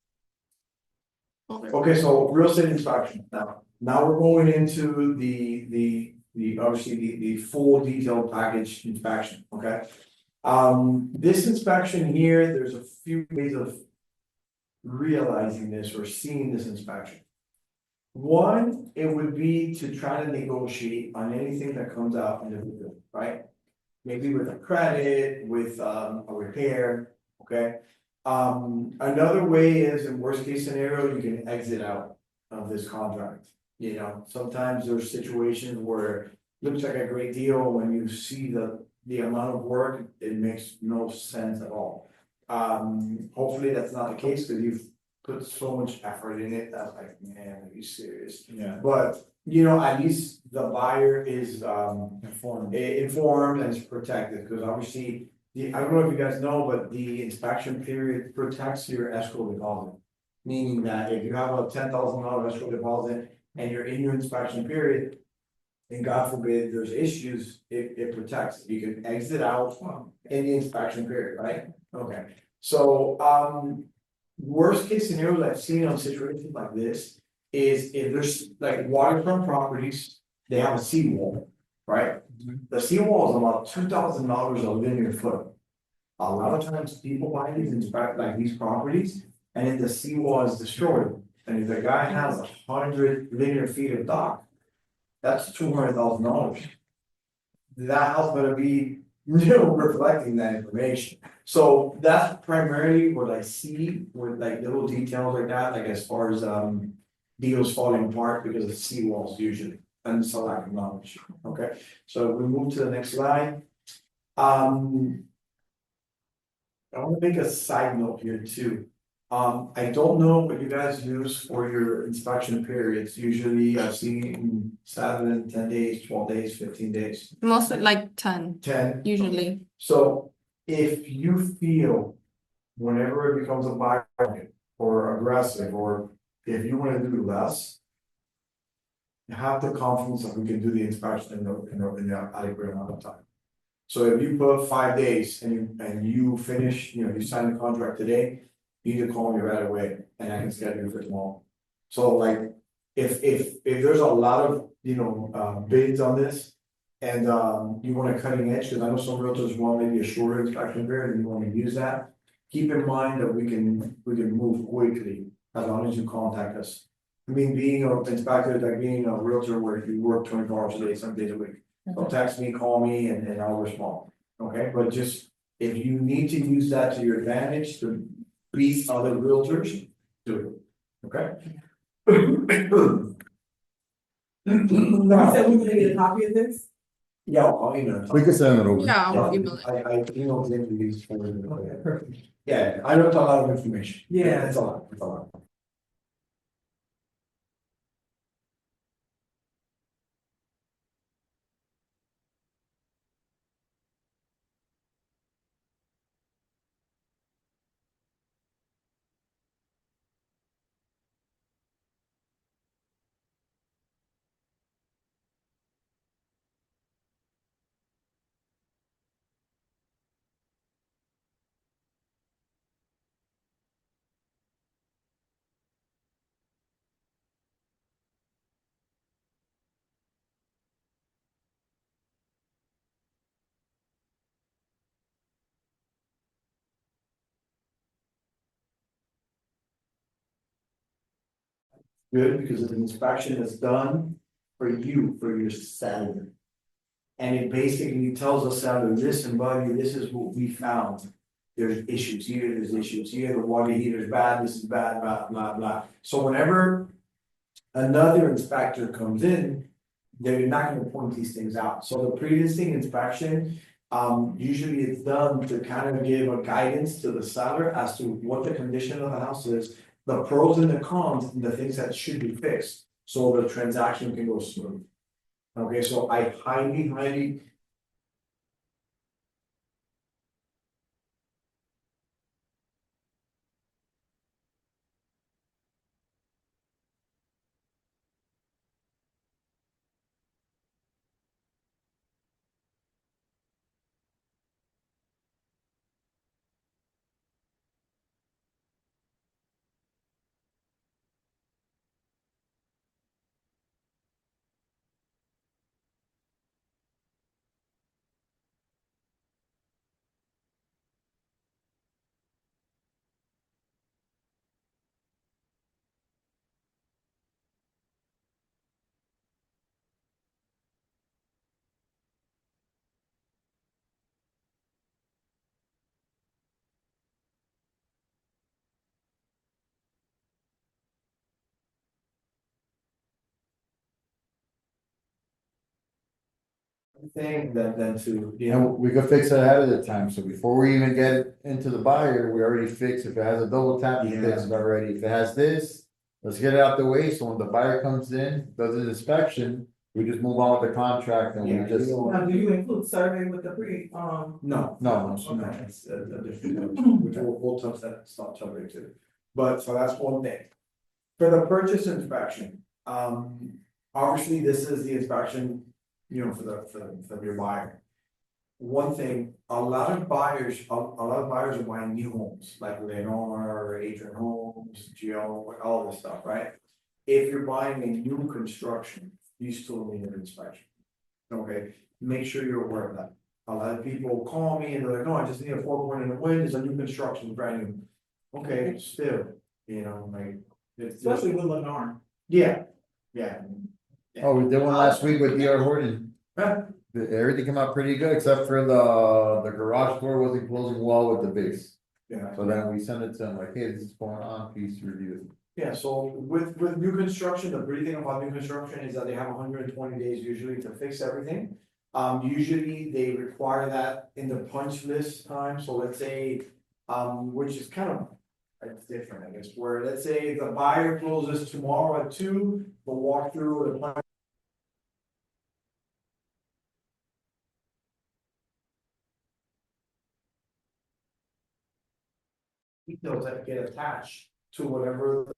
Okay, so real estate inspection, now we're going into the obviously the full detailed package inspection, okay? This inspection here, there's a few ways of realizing this or seeing this inspection. One, it would be to try to negotiate on anything that comes out in the field, right? maybe with a credit, with a repair, okay? Another way is in worst case scenario, you can exit out of this contract. You know, sometimes there's situations where it looks like a great deal, when you see the amount of work, it makes no sense at all. Hopefully that's not the case, because you've put so much effort in it, that's like, man, are you serious? Yeah. But, you know, at least the buyer is Informed. informed and is protected, because obviously, I don't know if you guys know, but the inspection period protects your escrow deposit. Meaning that if you have a $10,000 escrow deposit and you're in your inspection period, and God forbid there's issues, it protects, you can exit out in the inspection period, right? Okay, so, worst case scenario I've seen on situations like this is if there's like waterfront properties, they have a seawall, right? The seawall is about $2,000 a linear foot. A lot of times people buy these inspect like these properties, and then the seawall is destroyed. And if the guy has 100 linear feet of dock, that's $200,000. That house better be, reflecting that information. So that's primarily what I see with like little details like that, like as far as deals falling apart because of seawalls usually, and it's a lack of knowledge, okay? So we move to the next slide. I wanna make a side note here too. I don't know what you guys use for your inspection periods, usually I've seen 7, 10 days, 12 days, 15 days, Mostly like 10, 10. usually. So if you feel whenever it becomes a buyer market or aggressive, or if you wanna do less, have the confidence that we can do the inspection in the adequate amount of time. So if you put 5 days and you finish, you sign the contract today, you need to call me right away and I can schedule you for tomorrow. So like, if there's a lot of, bids on this. And you want a cutting edge, because I know some realtors want maybe a shorter inspection period and you want to use that. Keep in mind that we can move quickly as long as you contact us. I mean, being an inspector is like being a realtor where you work 24 hours a day, 7 days a week. So text me, call me, and I'll respond, okay? But just, if you need to use that to your advantage to beat other realtors, do it, okay? You Now, said we're gonna get a copy of this? yeah, I'll email it. We can send it over. Yeah, I'll email it. I emailed them to these for Okay, perfect. yeah, I know it's a lot of information. Yeah. It's a lot, it's a lot. Good, because the inspection is done for you, for your salary. And it basically tells the seller, listen, buddy, this is what we found. There's issues here, there's issues here, the water heater's bad, this is bad, blah, blah, blah. So whenever another inspector comes in, they're not gonna point these things out. So the pre-listing inspection, usually it's done to kind of give a guidance to the seller as to what the condition of the house is, the pros and the cons, and the things that should be fixed, so the transaction can go smooth. Okay, so I highly. thing than to, you You know. know, we could fix it ahead of the time, so before we even get it into the buyer, we already fix, if it has a double tap, we fix it already, if it has this. Let's get it out the way, so when the buyer comes in, does his inspection, we just move on with the contract and Yeah, we just. Now, do you include survey with the No. No. It's a different, which we'll touch that, it's not subject to. But, so that's one thing. For the purchase inspection, obviously, this is the inspection, you know, for your buyer. One thing, a lot of buyers are buying new homes, like Lenore, Adrian Homes, Geo, all this stuff, right? If you're buying a new construction, you still need an inspection. Okay, make sure you're aware of that. A lot of people call me and they're like, no, I just need a 4 point in the wind, it's a new construction, brand new. Okay, still, you know, like. especially with Lennar. Yeah. Oh, we did one last week with DR Horton. Yeah. Everything came out pretty good, except for the garage door wasn't closing well with the base. Yeah. So then we sent it to them like, hey, this is going on, please review it. Yeah, so with new construction, the great thing about new construction is that they have 120 days usually to fix everything. Usually they require that in the punch list time, so let's say, which is kind of. It's different, I guess, where let's say the buyer closes tomorrow at 2, the walkthrough, the plan. Details that get attached to whatever.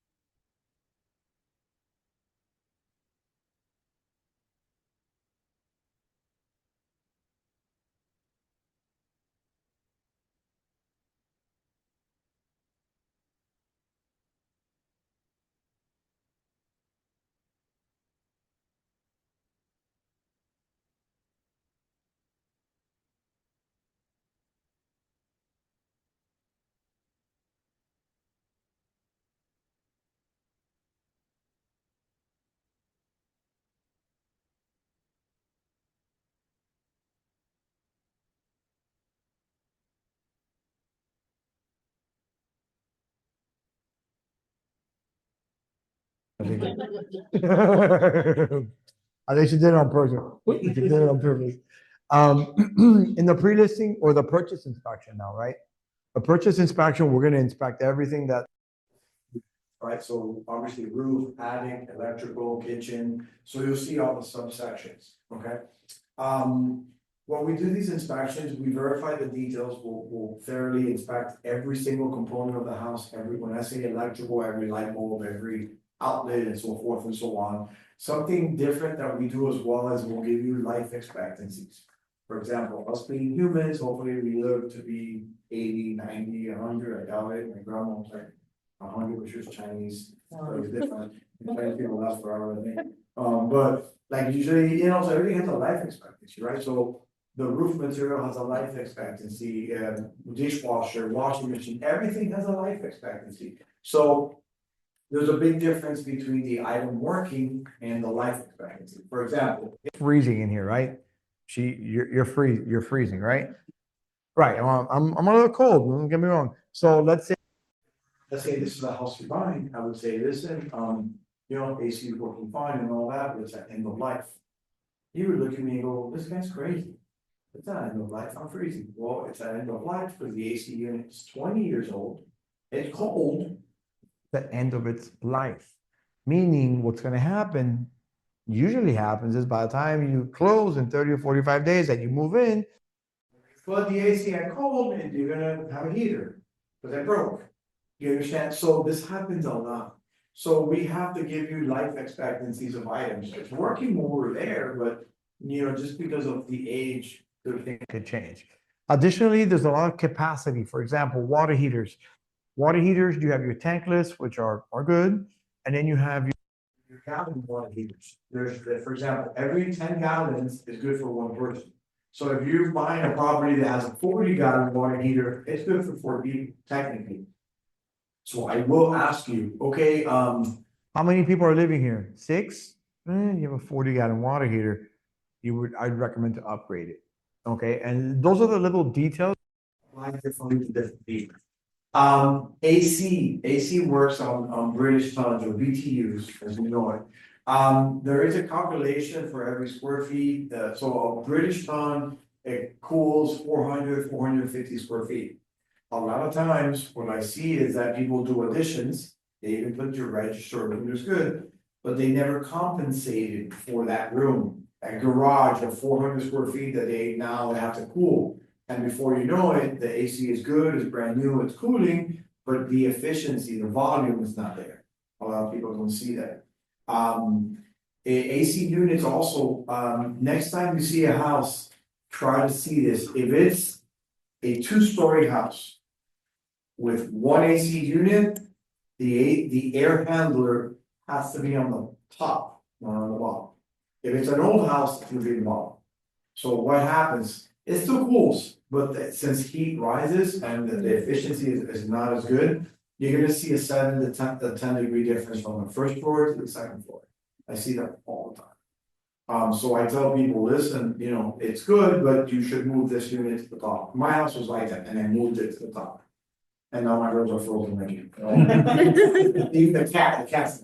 I think I think she did it on purpose. She did it on purpose. In the pre-listing or the purchase inspection now, right? A purchase inspection, we're gonna inspect everything that, Right, so obviously roof, attic, electrical, kitchen, so you'll see all the subsections, okay? When we do these inspections, we verify the details, we'll thoroughly inspect every single component of the house, when I say electrical, every light bulb, every outlet and so forth and so on. Something different that we do as well as we'll give you life expectancies. For example, us being humans, hopefully we live to be 80, 90, 100, I doubt it, my grandma was like 100, which was Chinese, so it's different. Chinese people last forever, I think. But like usually, you know, so everything has a life expectancy, right? So the roof material has a life expectancy, dishwasher, washing machine, everything has a life expectancy. So there's a big difference between the item working and the life expectancy. For example, freezing in here, right? You're freezing, right? Right, I'm a little cold, don't get me wrong. So let's say this is a house you're buying, I would say, listen, you know, AC is working fine and all that, but it's at end of life. You would look at me and go, this guy's crazy. It's not end of life, I'm freezing. Well, it's at end of life because the AC unit is 20 years old. It's cold. the end of its life. Meaning what's gonna happen, usually happens is by the time you close in 30 or 45 days that you move in, Flood the AC at cold and you're gonna have a heater, because it broke. You understand? So this happens a lot. So we have to give you life expectancies of items. It's working over there, but you know, just because of the age, the thing. could change. Additionally, there's a lot of capacity. For example, water heaters. Water heaters, you have your tankless, which are good, and then you have Your gallon water heaters. There's, for example, every 10 gallons is good for one person. So if you're buying a property that has a 40-gallon water heater, it's good for 4 people technically. So I will ask you, okay, how many people are living here? 6? You have a 40-gallon water heater. I'd recommend to upgrade it. Okay, and those are the little details. why differently to different people. AC works on British tons or BTUs, as we know it. There is a calculation for every square feet, so a British ton, it cools 450 square feet. A lot of times, what I see is that people do additions, they even put your register, which is good, but they never compensated for that room. A garage of 400 square feet that they now have to cool. And before you know it, the AC is good, it's brand new, it's cooling, but the efficiency, the volume is not there. A lot of people don't see that. AC units also, next time you see a house, try to see this. If it's a two-story house with one AC unit, the air handler has to be on the top, not on the bottom. If it's an old house, it will be the bottom. So what happens? It still cools, but since heat rises and the efficiency is not as good, you're gonna see a 7 to 10 degree difference from the first floor to the second floor. I see that all the time. So I tell people, listen, you know, it's good, but you should move this unit to the top. My house was like that, and I moved it to the top. And now my rooms are frozen again. Even the cat's.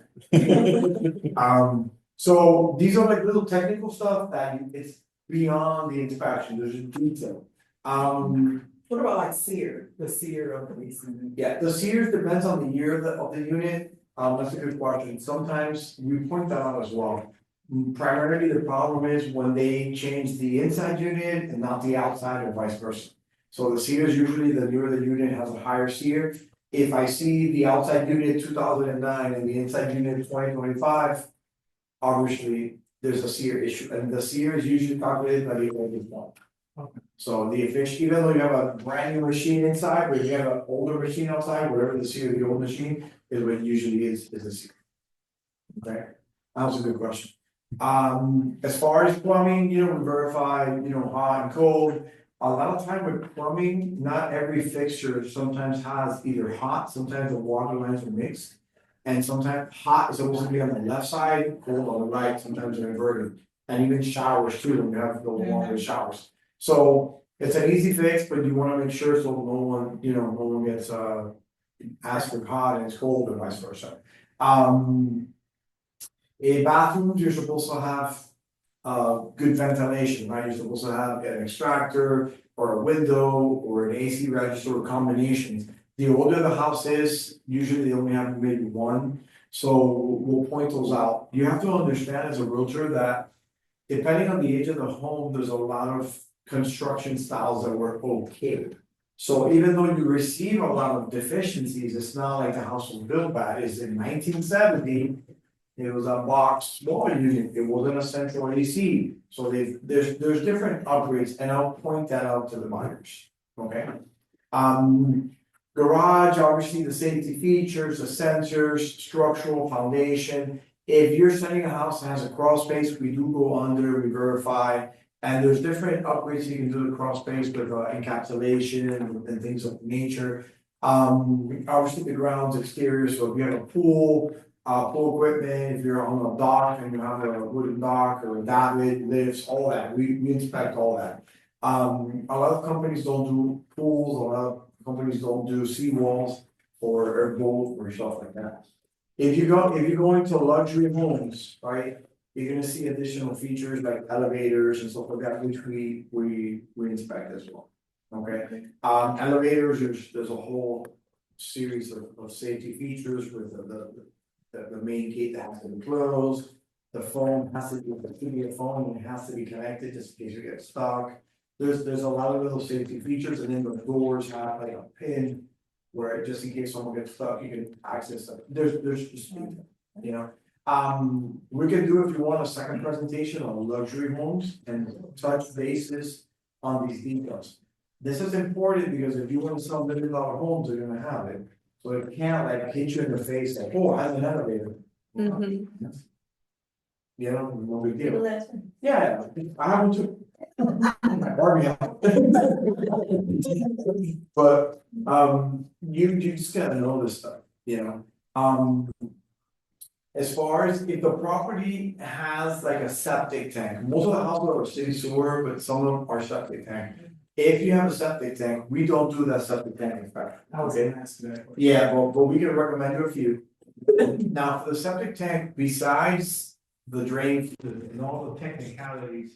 So these are like little technical stuff that it's beyond the inspection, there's a detail. What about like the sear of the AC? Yeah, the sears depends on the year of the unit, that's a good question, sometimes we point that out as well. Primarily, the problem is when they change the inside unit and not the outside or vice versa. So the sears usually, the newer the unit has a higher sear. If I see the outside unit 2009 and the inside unit 2025, obviously, there's a sear issue, and the sear is usually calculated by the oldest one. So the efficient, even though you have a brand new machine inside, but you have an older machine outside, whatever the sear of the old machine is, what usually is a sear. Okay, that was a good question. As far as plumbing, you know, we verify, you know, hot and cold. A lot of time with plumbing, not every fixture sometimes has either hot, sometimes the water lines are mixed. And sometimes hot is supposed to be on the left side, cold on the right, sometimes they're inverted. And even showers too, when you have those water showers. So it's an easy fix, but you wanna make sure so no one, you know, no one gets asked for hot and it's cold or vice versa. In bathrooms, you're supposed to have good ventilation, right? You're supposed to have an extractor or a window or an AC register or combinations. The older the house is, usually they only have maybe one, so we'll point those out. You have to understand as a realtor that depending on the age of the home, there's a lot of construction styles that were okay. So even though you receive a lot of deficiencies, it's not like the house was built bad, it's in 1970. It was a box small unit, it wasn't a central AC, so there's different upgrades, and I'll point that out to the buyers, okay? Garage, obviously the safety features, the sensors, structural foundation. If you're selling a house that has a crawl space, we do go under, we verify. And there's different upgrades you can do to crawl space with encapsulation and things of nature. Obviously the grounds exterior, so if you have a pool equipment, if you're on a dock and you have a wooden dock or a davit, lifts, all that, we inspect all that. A lot of companies don't do pools, a lot of companies don't do seawalls or airboat or stuff like that. If you go into luxury homes, right, you're gonna see additional features like elevators and stuff like that, which we inspect as well. Okay, elevators, there's a whole series of safety features with the main gate that has to be closed. The phone has to be a phone and it has to be connected just in case you get stuck. There's a lot of little safety features, and then the doors have like a pin where just in case someone gets stuck, you can access them. There's just, you know. We can do, if you want, a second presentation on luxury homes and touch bases on these details. This is important because if you want to sell $1 million homes, they're gonna have it. So it can't like hit you in the face like, oh, I have an elevator. Mhm. You know, no big People deal. that- Yeah, I have one too. My Barbie house. But, you just gotta know this stuff, you know, as far as if the property has like a septic tank, most of the houses are city sewer, but some of them are septic tank. If you have a septic tank, we don't do that septic tank inspection. I was gonna ask you that. Yeah, but we can recommend you a few. Now, for the septic tank, besides the drain, and all the technicalities.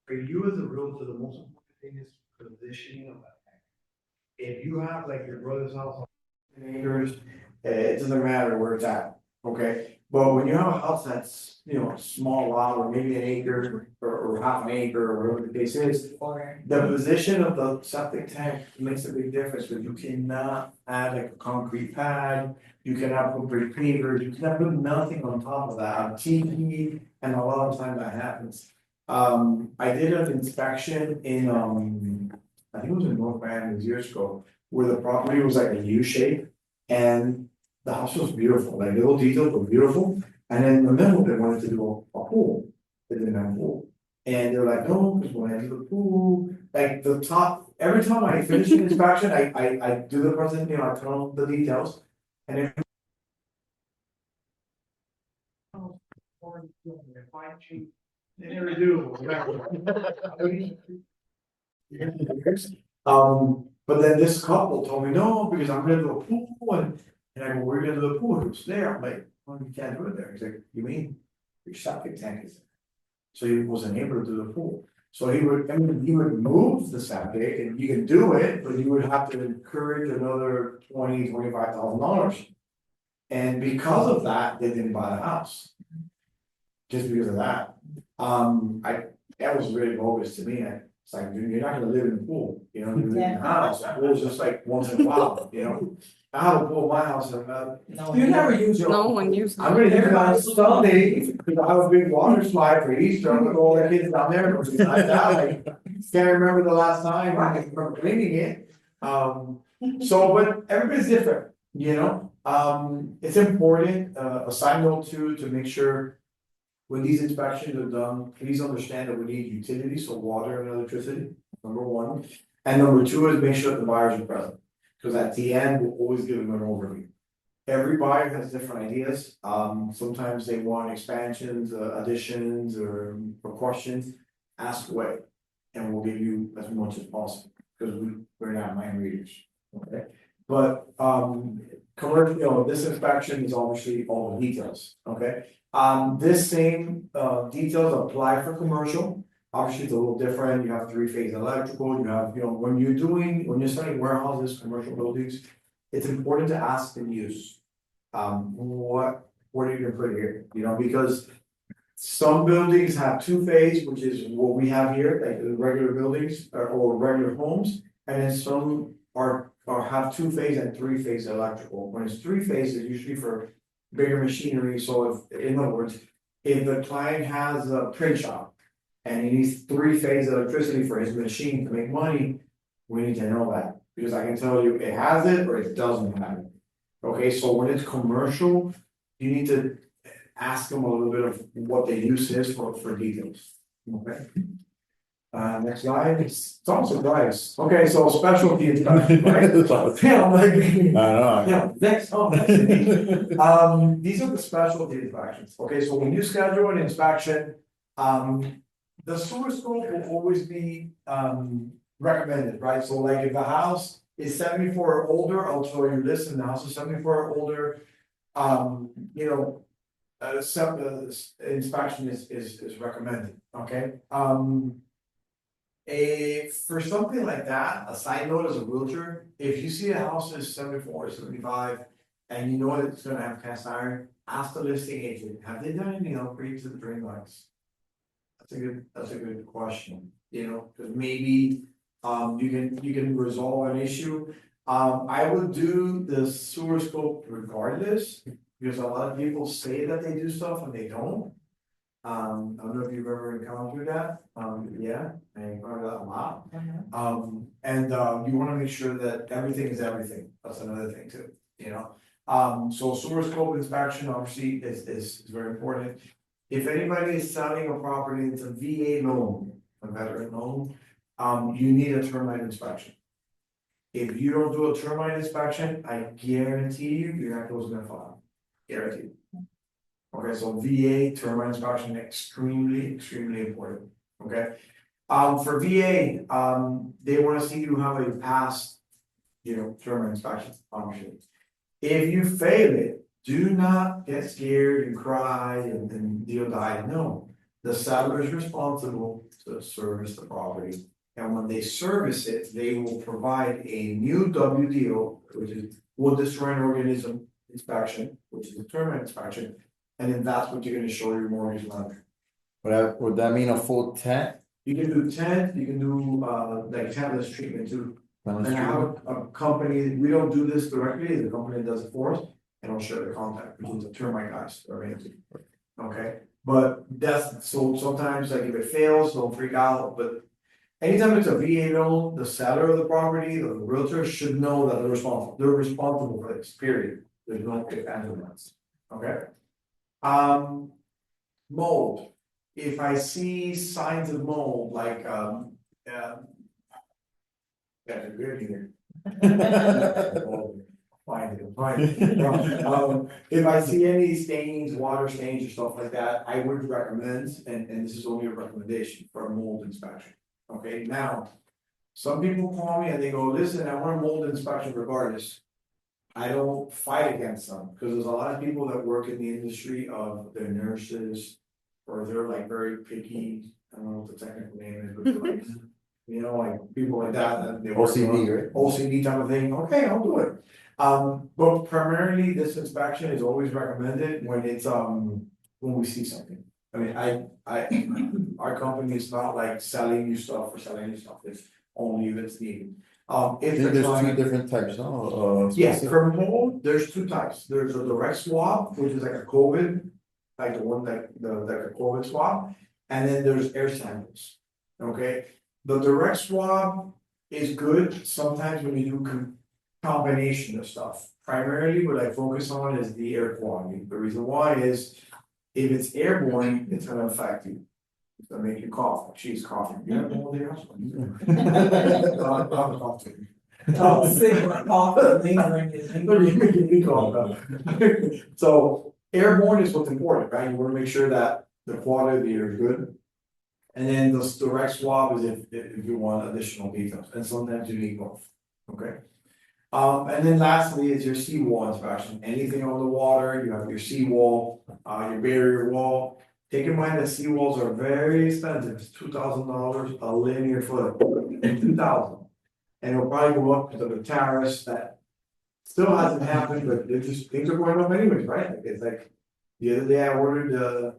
For you as a realtor, the most important thing is positioning of that tank. If you have like your brother's house on 10 acres, it doesn't matter where it's at, okay? But when you have a house that's, you know, small lot, or maybe an acre, or half an acre, or whatever the case is, Or, the position of the septic tank makes a big difference, but you cannot add like a concrete pad. You cannot put brick pavers, you cannot put nothing on top of that, TV, and a lot of time that happens. I did an inspection in, I think it was in North Miami years ago, where the property was like a U shape. And the house was beautiful, like little details were beautiful, and then in the middle, they wanted to do a pool, they didn't have a pool. And they're like, no, because when I do the pool, like the top, every time I finish an inspection, I do the present, you know, I tell them the details. And if. They never do. But then this couple told me, no, because I'm gonna do a pool, and I go, we're gonna do a pool, it was there, I'm like, well, you can't do it there, he's like, you mean, your septic tank is there. So he wasn't able to do the pool, so he would, I mean, he would move the septic, and you can do it, but you would have to encourage another $25,000. And because of that, they didn't buy the house. Just because of that, that was really bogus to me, it's like, dude, you're not gonna live in the pool, you know, you live in the house, the pool's just like once in a while, you know. I have a pool in my house, and no. You never use your. No one uses I'm gonna use it on Sunday, because I have a big water slide for Easter, I'm gonna go all the kids down there, because I die. Can't remember the last time I from cleaning it, so, but everybody's different, you know? It's important, a side note too, to make sure. When these inspections are done, please understand that we need utilities, so water and electricity, number one. And number two is make sure that the buyers are present, because at the end, we'll always give them an overview. Every buyer has different ideas, sometimes they want expansions, additions, or questions, ask away. And we'll give you as much as possible, because we're not mind readers, okay? But, commercial, you know, this inspection is obviously all the details, okay? This same, details apply for commercial, obviously it's a little different, you have three-phase electrical, you have, you know, when you're selling warehouses, commercial buildings. It's important to ask the use, what are you gonna put here, you know, because. Some buildings have two-phase, which is what we have here, like the regular buildings, or regular homes, and then some are have two-phase and three-phase electrical, when it's three-phase, it's usually for bigger machinery, so if, in other words, if the client has a print shop. And he needs three-phase electricity for his machine to make money, we need to know that, because I can tell you it has it or it doesn't have it. Okay, so when it's commercial, you need to ask them a little bit of what the use is for details, okay? Next slide, it's also nice, okay, so specialty inspection, right? Yeah, I'm like. Yeah, next, these are the specialty inspections, okay, so when you schedule an inspection, the sewer scope will always be, recommended, right? So like if the house is 74 or older, I'll show you this, and the house is 74 or older, you know. Inspection is recommended, okay? For something like that, a side note as a realtor, if you see a house is 74 or 75. And you know that it's gonna have cast iron, ask the listing agent, have they done any upgrades to the drain lines? That's a good question, you know, cause maybe, you can resolve an issue. I would do the sewer scope regardless, because a lot of people say that they do stuff and they don't. I don't know if you've ever encountered that, yeah, I encounter that a lot. And you wanna make sure that everything is everything, that's another thing too, you know? So sewer scope inspection obviously is very important. If anybody is selling a property, it's a VA loan, a veteran loan, you need a termite inspection. If you don't do a termite inspection, I guarantee you're not closing that file, guaranteed. Okay, so VA termite inspection, extremely important, okay? For VA, they wanna see you have a past, you know, termite inspection, obviously. If you fail it, Do not get scared and cry and deal die, no. The seller is responsible to service the property. And when they service it, they will provide a new WDO, which is wood destroying organism inspection, which is a termite inspection. And then that's what you're gonna show your mortgage lender. Would that mean a full tent? You can do tent, you can do like tankless treatment too. And I have a company, we don't do this directly, the company does it for us, and I'll share the contact, which is the termite guys, or Realty. Okay, but that's, so sometimes like if it fails, don't freak out, but anytime it's a VA loan, the seller of the property, the realtor should know that they're responsible for this, period. There's no if and buts, okay? Mold, if I see signs of mold, like, that's good here. Find it. If I see any stains, water stains or stuff like that, I would recommend, and this is only a recommendation for a mold inspection. Okay, now, some people call me and they go, listen, I want a mold inspection regardless. I don't fight against them, because there's a lot of people that work in the industry of they're nurses, or they're like very picky, I don't know what the technical name is, but they're like, you know, like people like that, and they work OCD, on right? OCD type of thing, okay, I'll do it. But primarily, this inspection is always recommended when it's, when we see something. I mean, our company is not like selling you stuff or selling you stuff, it's only if it's needed. If I think the there's two client, different types, no? yes, for mold, there's two types, there's a direct swab, which is like a COVID, like the one that, like a COVID swab, and then there's air samples, okay? The direct swab is good sometimes when you do combination of stuff. Primarily, what I focus on is the air quality. The reason why is if it's airborne, it's gonna affect you. It's gonna make you cough. She's coughing. You have mold in your house? I'm coughing. Oh, sick, like cough, lingering, No, you're making me cough. So airborne is what's important, right? You wanna make sure that the quality of the air is good. And then the direct swab is if you want additional details, and sometimes you need both, okay? And then lastly is your seawall inspection, anything on the water, you have your seawall, your barrier wall. Take in mind that seawalls are very expensive, it's $2,000 a linear foot, and 2,000. And it'll probably go up to the tariffs that still hasn't happened, but they're just, things are going up anyways, right? It's like, the other day I ordered,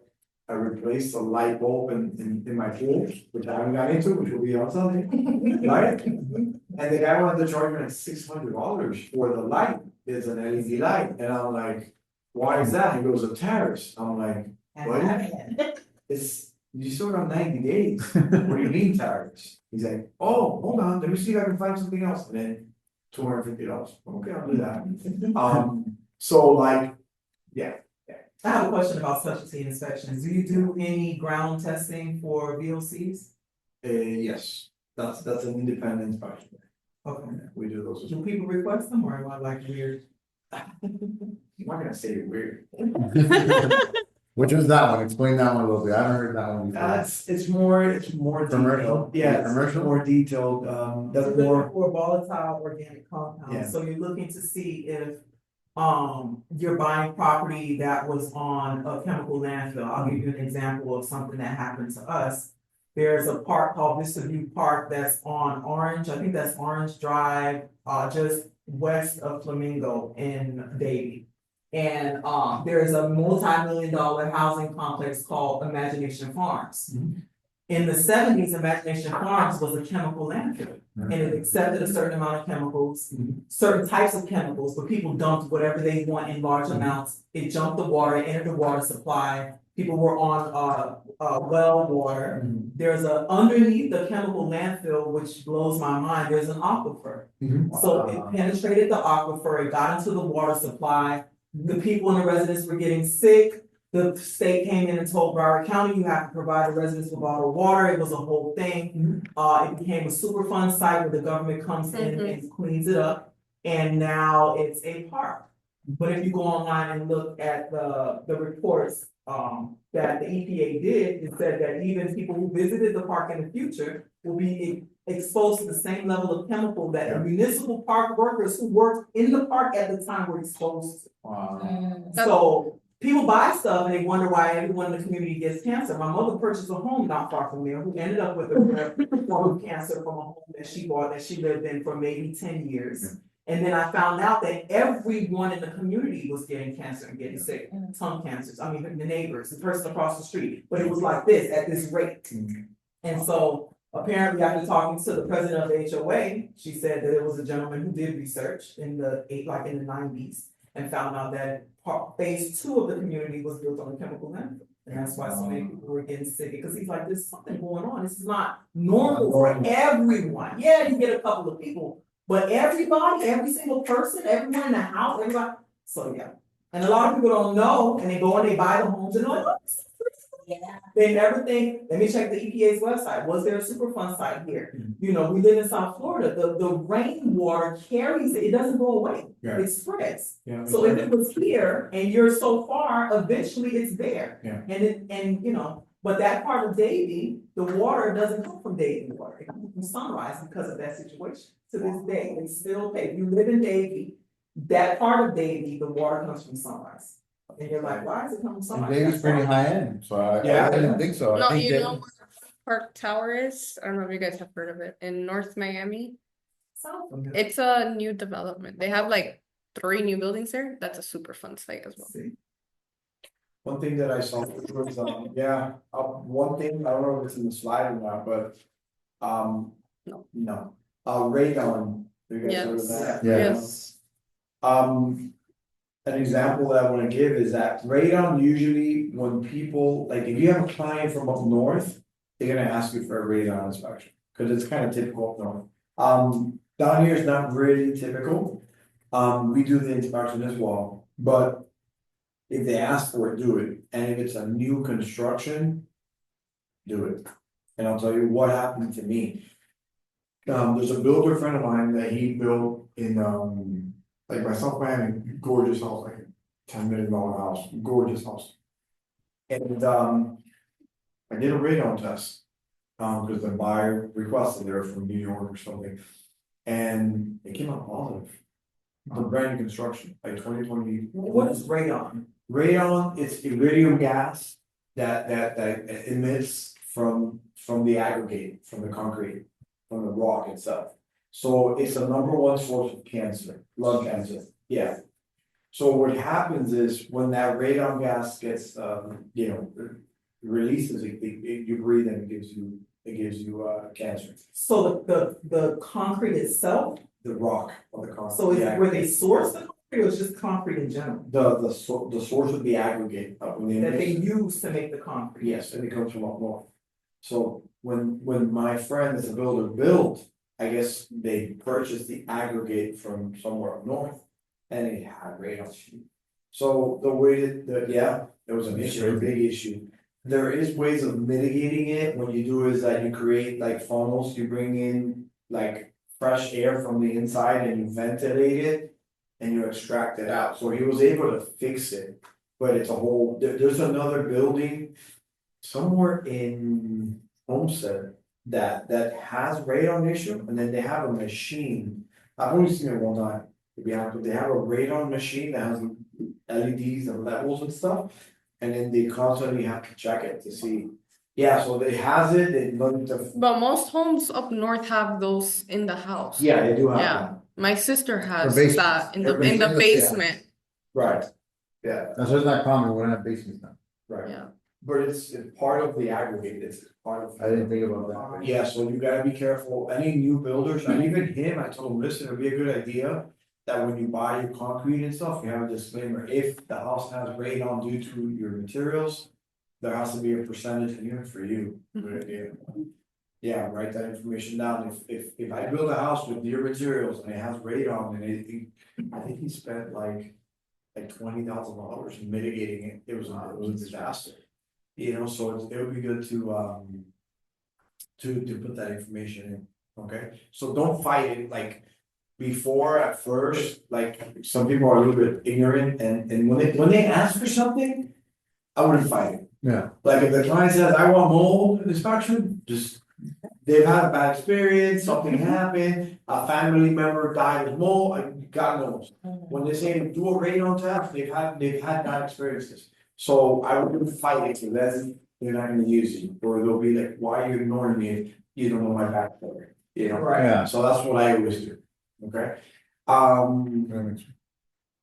I replaced a light bulb in my pool, which I haven't got into, which will be on Sunday, right? And the guy wanted to charge me like $600 for the light, it's an LED light, and I'm like, why is that? He goes, the tariffs, I'm like, what? It's, you still got 90 days, what do you mean tariffs? He's like, oh, hold on, let me see if I can find something else, and then $250, okay, I'll do that. So like, yeah. I have a question about specialty inspections. Do you do any ground testing for VOCs? Yes, that's an independent inspection. Okay. We do those as Do well. people request them or am I like weird? I'm not gonna say you're weird. Which was that one? Explain that one a little bit. I haven't heard that one before. It's more Commercial? detailed. Yeah, it's Commercial? more detailed, that's You're more, looking for volatile organic Yeah. compounds, so you're looking to see if you're buying property that was on a chemical landfill. I'll give you an example of something that happened to us. There's a park called Vista View Park that's on Orange, I think that's Orange Drive, just west of Flamingo in Davie. And there's a multi-million-dollar housing complex called Imagination Farms. Mhm. In the 70s, Imagination Farms was a chemical landfill, and it accepted a certain amount of chemicals, certain types of chemicals, but people dumped whatever they want in large amounts. It jumped the water, entered the water supply, people were on well water. There's underneath the chemical landfill, which blows my mind, there's an aquifer. So it penetrated the aquifer, it got into the water supply, the people in the residents were getting sick. The state came in and told Broward County, you have to provide the residents with bottled water, it was a whole thing. It became a Superfund site where the government comes in and cleans it up, and now it's a park. But if you go online and look at the reports, that the EPA did is said that even people who visited the park in the future will be exposed to the same level of chemical that the municipal park workers who worked in the park at the time were exposed to. Wow. So people buy stuff and they wonder why everyone in the community gets cancer. My mother purchased a home not far from there who ended up with a form of cancer from a home that she bought that she lived in for maybe 10 years. And then I found out that everyone in the community was getting cancer and getting sick, tongue cancers. I mean, the neighbors, the person across the street, but it was like this at this rate. And so apparently after talking to the president of the HOA, she said that there was a gentleman who did research in the '90s and found out that phase 2 of the community was built on a chemical landfill. And that's why so many people were getting sick, because he's like, there's something going on. This is not normal for everyone. Yeah, you get a couple of people, but everybody, every single person, everyone in the house, everybody. So yeah. And a lot of people don't know, and they go and they buy the homes and they're like, oh, this is crazy. They never think, let me check the EPA's website. Was there a Superfund site here? You know, we live in South Florida. The rainwater carries it, it doesn't go away. Yeah. It spreads. Yeah. So if it was here and you're so far, eventually it's there. Yeah. And you know, but that part of Davie, the water doesn't come from Davie water. It comes from Sunrise because of that situation. To this day, they still pay. If you live in Davie, that part of Davie, the water comes from Sunrise. And you're like, why is it coming from And Sunrise? David's pretty high end, so I Yeah. didn't think so. I No, think you that- know where Park Tower is? I don't know if you guys have heard of it, in North Miami. South. It's a new development. They have like 3 new buildings there. That's a super fun site as well. See? One thing that I saw was, one thing, I don't know if it's in the slide or not, but, no, radon. You guys heard of Yes. that? Yeah. Yes. An example that I wanna give is that radon usually, when people, like, if you have a client from up north, they're gonna ask you for a radon inspection, cause it's kind of typical up north. Down here is not really typical. We do the inspection as well, but if they ask for it, do it, and if it's a new construction, do it. And I'll tell you what happened to me. There's a builder friend of mine that he built in, like by South Miami, gorgeous house, like $10 million house, gorgeous house. And, I did a radon test, because the buyer requested it from New York or something. And it came out positive. The brand new construction, like 2020. What is radon? Radon, it's iridium gas that emits from the aggregate, from the concrete, from the rock itself. So it's the #1 source of cancer, lung cancer, yeah. So what happens is when that radon gas gets, releases, you breathe and it gives you cancer. So the concrete itself, The rock of the concrete. so is Yeah. where they source the concrete or is just concrete in general? The source of the aggregate, when they That they mix- use to make the concrete? Yes, and it comes from up north. So when my friend that's a builder built, I guess they purchased the aggregate from somewhere up north. And it had radon. So the way that, there was an issue, a big issue. There is ways of mitigating it. What you do is that you create like funnels, you bring in like fresh air from the inside and you ventilate it. And you extract it out. So he was able to fix it. But it's a whole, there's another building somewhere in Homestead that has radon issue, and then they have a machine. I've only seen it one time, to be honest, but they have a radon machine that has LEDs and levels and stuff. And then they constantly have to check it to see. Yeah, so they has it, they look to. But most homes up north have those in the house. Yeah, they do have Yeah. that. My sister has basement. that in the Everything- basement. Right. Yeah, That's just not common, we don't have basements now. right. Yeah. But it's part of the aggregate, it's part of. I didn't think about that. Yeah, so you gotta be careful, any new builders, and even him, I told him, listen, it'd be a good idea. That when you buy your concrete and stuff, you have a disclaimer, if the house has radon due to your materials. There has to be a percentage in here for you. Good idea. Yeah, write that information down, if I build a house with your materials and it has radon and I think he spent like $20,000 in mitigating it, it was a disaster. You know, so it would be good to put that information in, okay? So don't fight it, like, before at first, like, some people are a little bit ignorant and when they ask for something, I wouldn't fight it. Yeah. Like if the client says, I want mold inspection, just, they've had a bad experience, something happened, a family member died of mold, and God knows. When they say do a radon test, they've had bad experiences. So I wouldn't fight it unless they're not gonna use you, or they'll be like, why are you ignoring me if you don't know my backstory, you know? Right. Yeah. So that's what I always do, okay?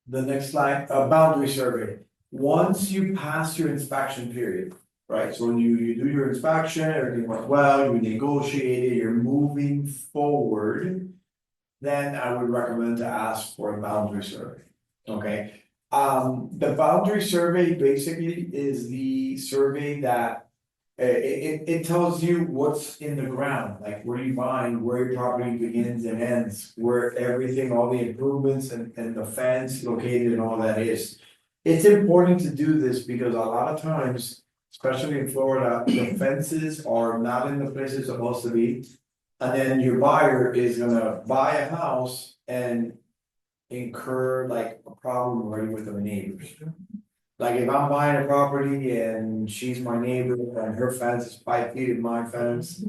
The next slide, a boundary survey. Once you pass your inspection period, right, so when you do your inspection, everything went well, you negotiated, you're moving forward. Then I would recommend to ask for a boundary survey, okay? The boundary survey basically is the survey that it tells you what's in the ground, like where you find, where your property begins and ends, where everything, all the improvements and the fence located and all that is. It's important to do this because a lot of times, especially in Florida, the fences are not in the place it's supposed to be. And then your buyer is gonna buy a house and incur like a problem already with the neighbors. Like if I'm buying a property and she's my neighbor and her fence is 5 feet of my fence.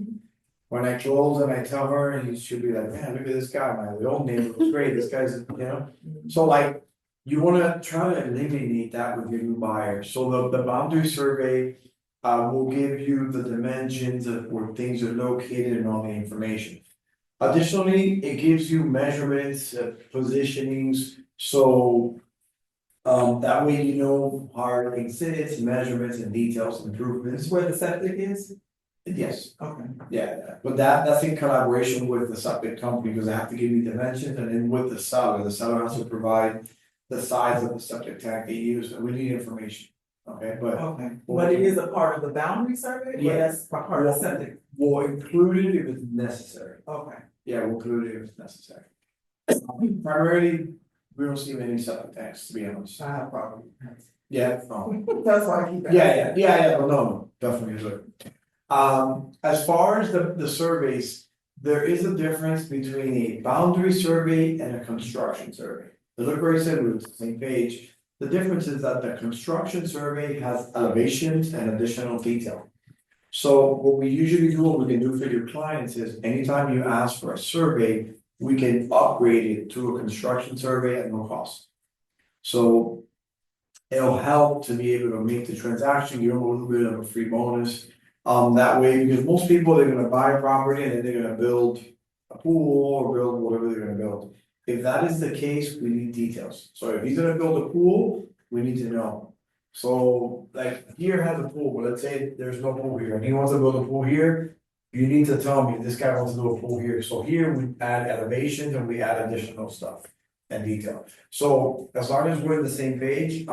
When I close and I tell her, and she'll be like, man, look at this guy, my old neighbor was great, this guy's, you know? So like, you wanna try to eliminate that with your new buyer, so the boundary survey. Will give you the dimensions of where things are located and all the information. Additionally, it gives you measurements, positionings, so. That way you know how everything sits, measurements and details, improvements. Where the septic is? Yes, Okay. yeah, but that's in collaboration with the septic company, because they have to give you dimensions, and then with the seller has to provide. The size of the septic tank they use, and we need information, okay, but. Okay, but it is a part of the boundary survey, or Yeah. that's part of the septic? We'll include it if it's necessary. Okay. Yeah, we'll include it if it's necessary. Primarily, we don't see many septic tanks, to be honest. I have problem. Yeah, no. That's why I keep. Yeah, no, definitely is it. As far as the surveys, there is a difference between a boundary survey and a construction survey. They look very similar, it's the same page. The difference is that the construction survey has elevations and additional detail. So what we usually do, what we can do for your clients is anytime you ask for a survey, we can upgrade it to a construction survey at no cost. So it'll help to be able to make the transaction, give them a little bit of a free bonus. That way, because most people, they're gonna buy a property and then they're gonna build a pool or build whatever they're gonna build. If that is the case, we need details. So if he's gonna build a pool, we need to know. So like here has a pool, but let's say there's no pool here, and he wants to build a pool here. You need to tell me this guy wants to do a pool here, so here we add elevations and we add additional stuff and detail. So as long as we're on the same page,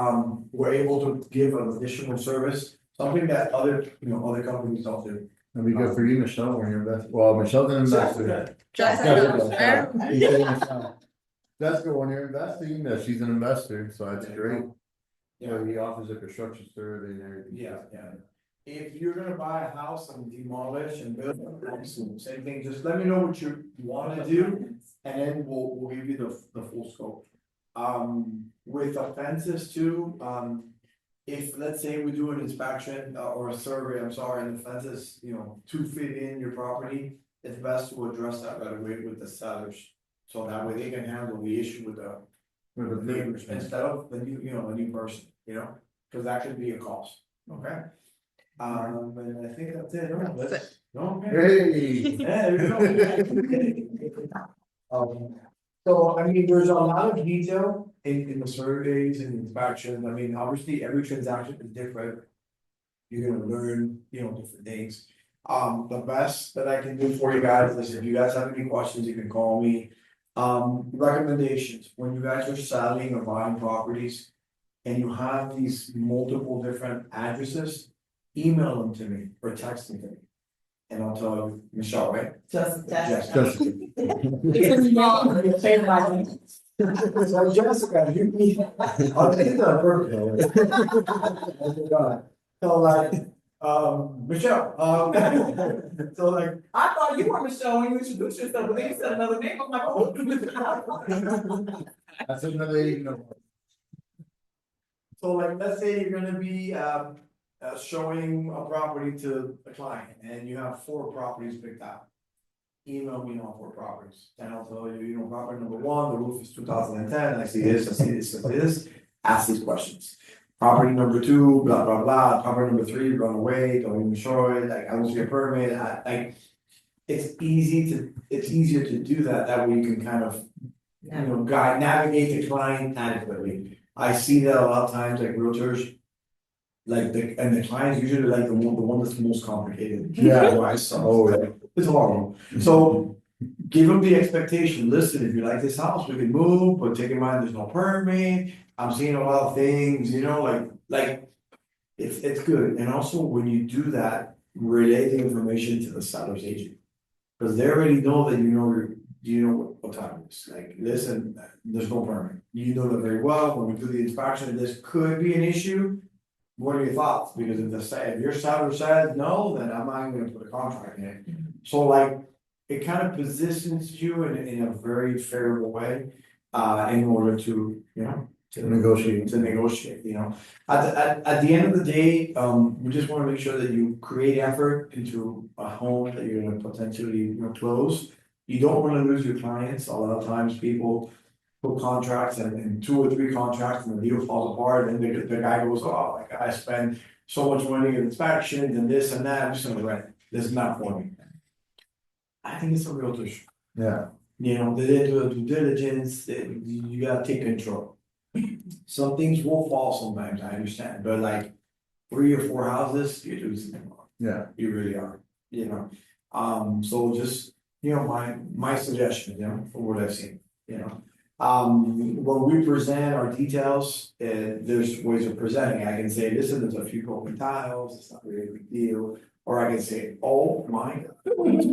we're able to give an additional service, something that other companies don't do. That'd be good for you, Michelle, when you're investing. Well, Michelle's an investor. Jessica. Jessica, when you're investing, she's an investor, so that's great. Yeah, He offers a construction survey and everything. yeah. If you're gonna buy a house and demolish and build, same thing, just let me know what you wanna do, and then we'll give you the full scope. With offenses too, if, let's say we do an inspection or a survey, I'm sorry, and the fences, 2 feet in your property, it's best to address that right away with the sellers. So that way they can handle the issue with the neighbors instead of the new person, cause that could be a cost, okay? And I think that's it, no, That's okay. Hey. Yeah, there you go. So I mean, there's a lot of detail in the surveys and inspections, I mean, obviously, every transaction is different. You're gonna learn, different things. The best that I can do for you guys is if you guys have any questions, you can call me. Recommendations, when you guys are selling or buying properties. And you have these multiple different addresses, email them to me or text them to me. And I'll tell you, Michelle, right? Jessica. It's small. So Jessica, you need, I'll take that perfect. So like, Michelle, so like. I thought you were Michelle when you introduced yourself, but then you said another name, I'm like, oh. That's another, So like, let's say you're gonna be, showing a property to a client and you have 4 properties picked out. Email me all 4 properties, and I'll tell you, property number 1, the roof is 2010, I see this, I see this, I see this, ask these questions. Property number 2, blah, blah, blah, property number 3, run away, don't even show it, like, I don't see a permit, it's easier to do that, that way you can kind of, navigate the client adequately. I see that a lot of times, like realtors, and the clients usually like the one that's the most complicated. Yeah. Why, so, it's horrible, so give them the expectation, listen, if you like this house, we can move, but take in mind, there's no permit. I'm seeing a lot of things, like, it's good, and also when you do that, relay the information to the seller's agent. Cause they already know that you know what time it is, like, listen, there's no permit, you know that very well, when we do the inspection, this could be an issue. What are your thoughts? Because if your seller says no, then I'm not gonna put a contract in it. So like, it kind of positions you in a very favorable way, in order to, To negotiate. At the end of the day, we just wanna make sure that you create effort into a home that you're gonna potentially, close. You don't wanna lose your clients, a lot of times people put contracts and 2 or 3 contracts and the deal falls apart, and the guy goes, oh, like, I spend so much money in inspections and this and that, I'm just gonna rent it, this is not for me. I think it's a realtor. Yeah. They didn't do the due diligence, you gotta take control. Some things will fall sometimes, I understand, but like 3 or 4 houses, you're doing something wrong. Yeah. You really are, so just, my suggestion, from what I've seen, when we present our details, there's ways of presenting, I can say, listen, there's a few broken tiles, it's not really a big deal. Or I can say, oh my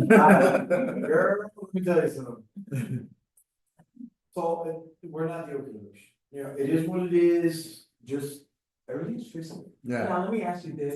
God. Girl, let me tell you something. So, we're not the open, it is what it is, just, everything's fixable. Yeah. Now, let me ask you this.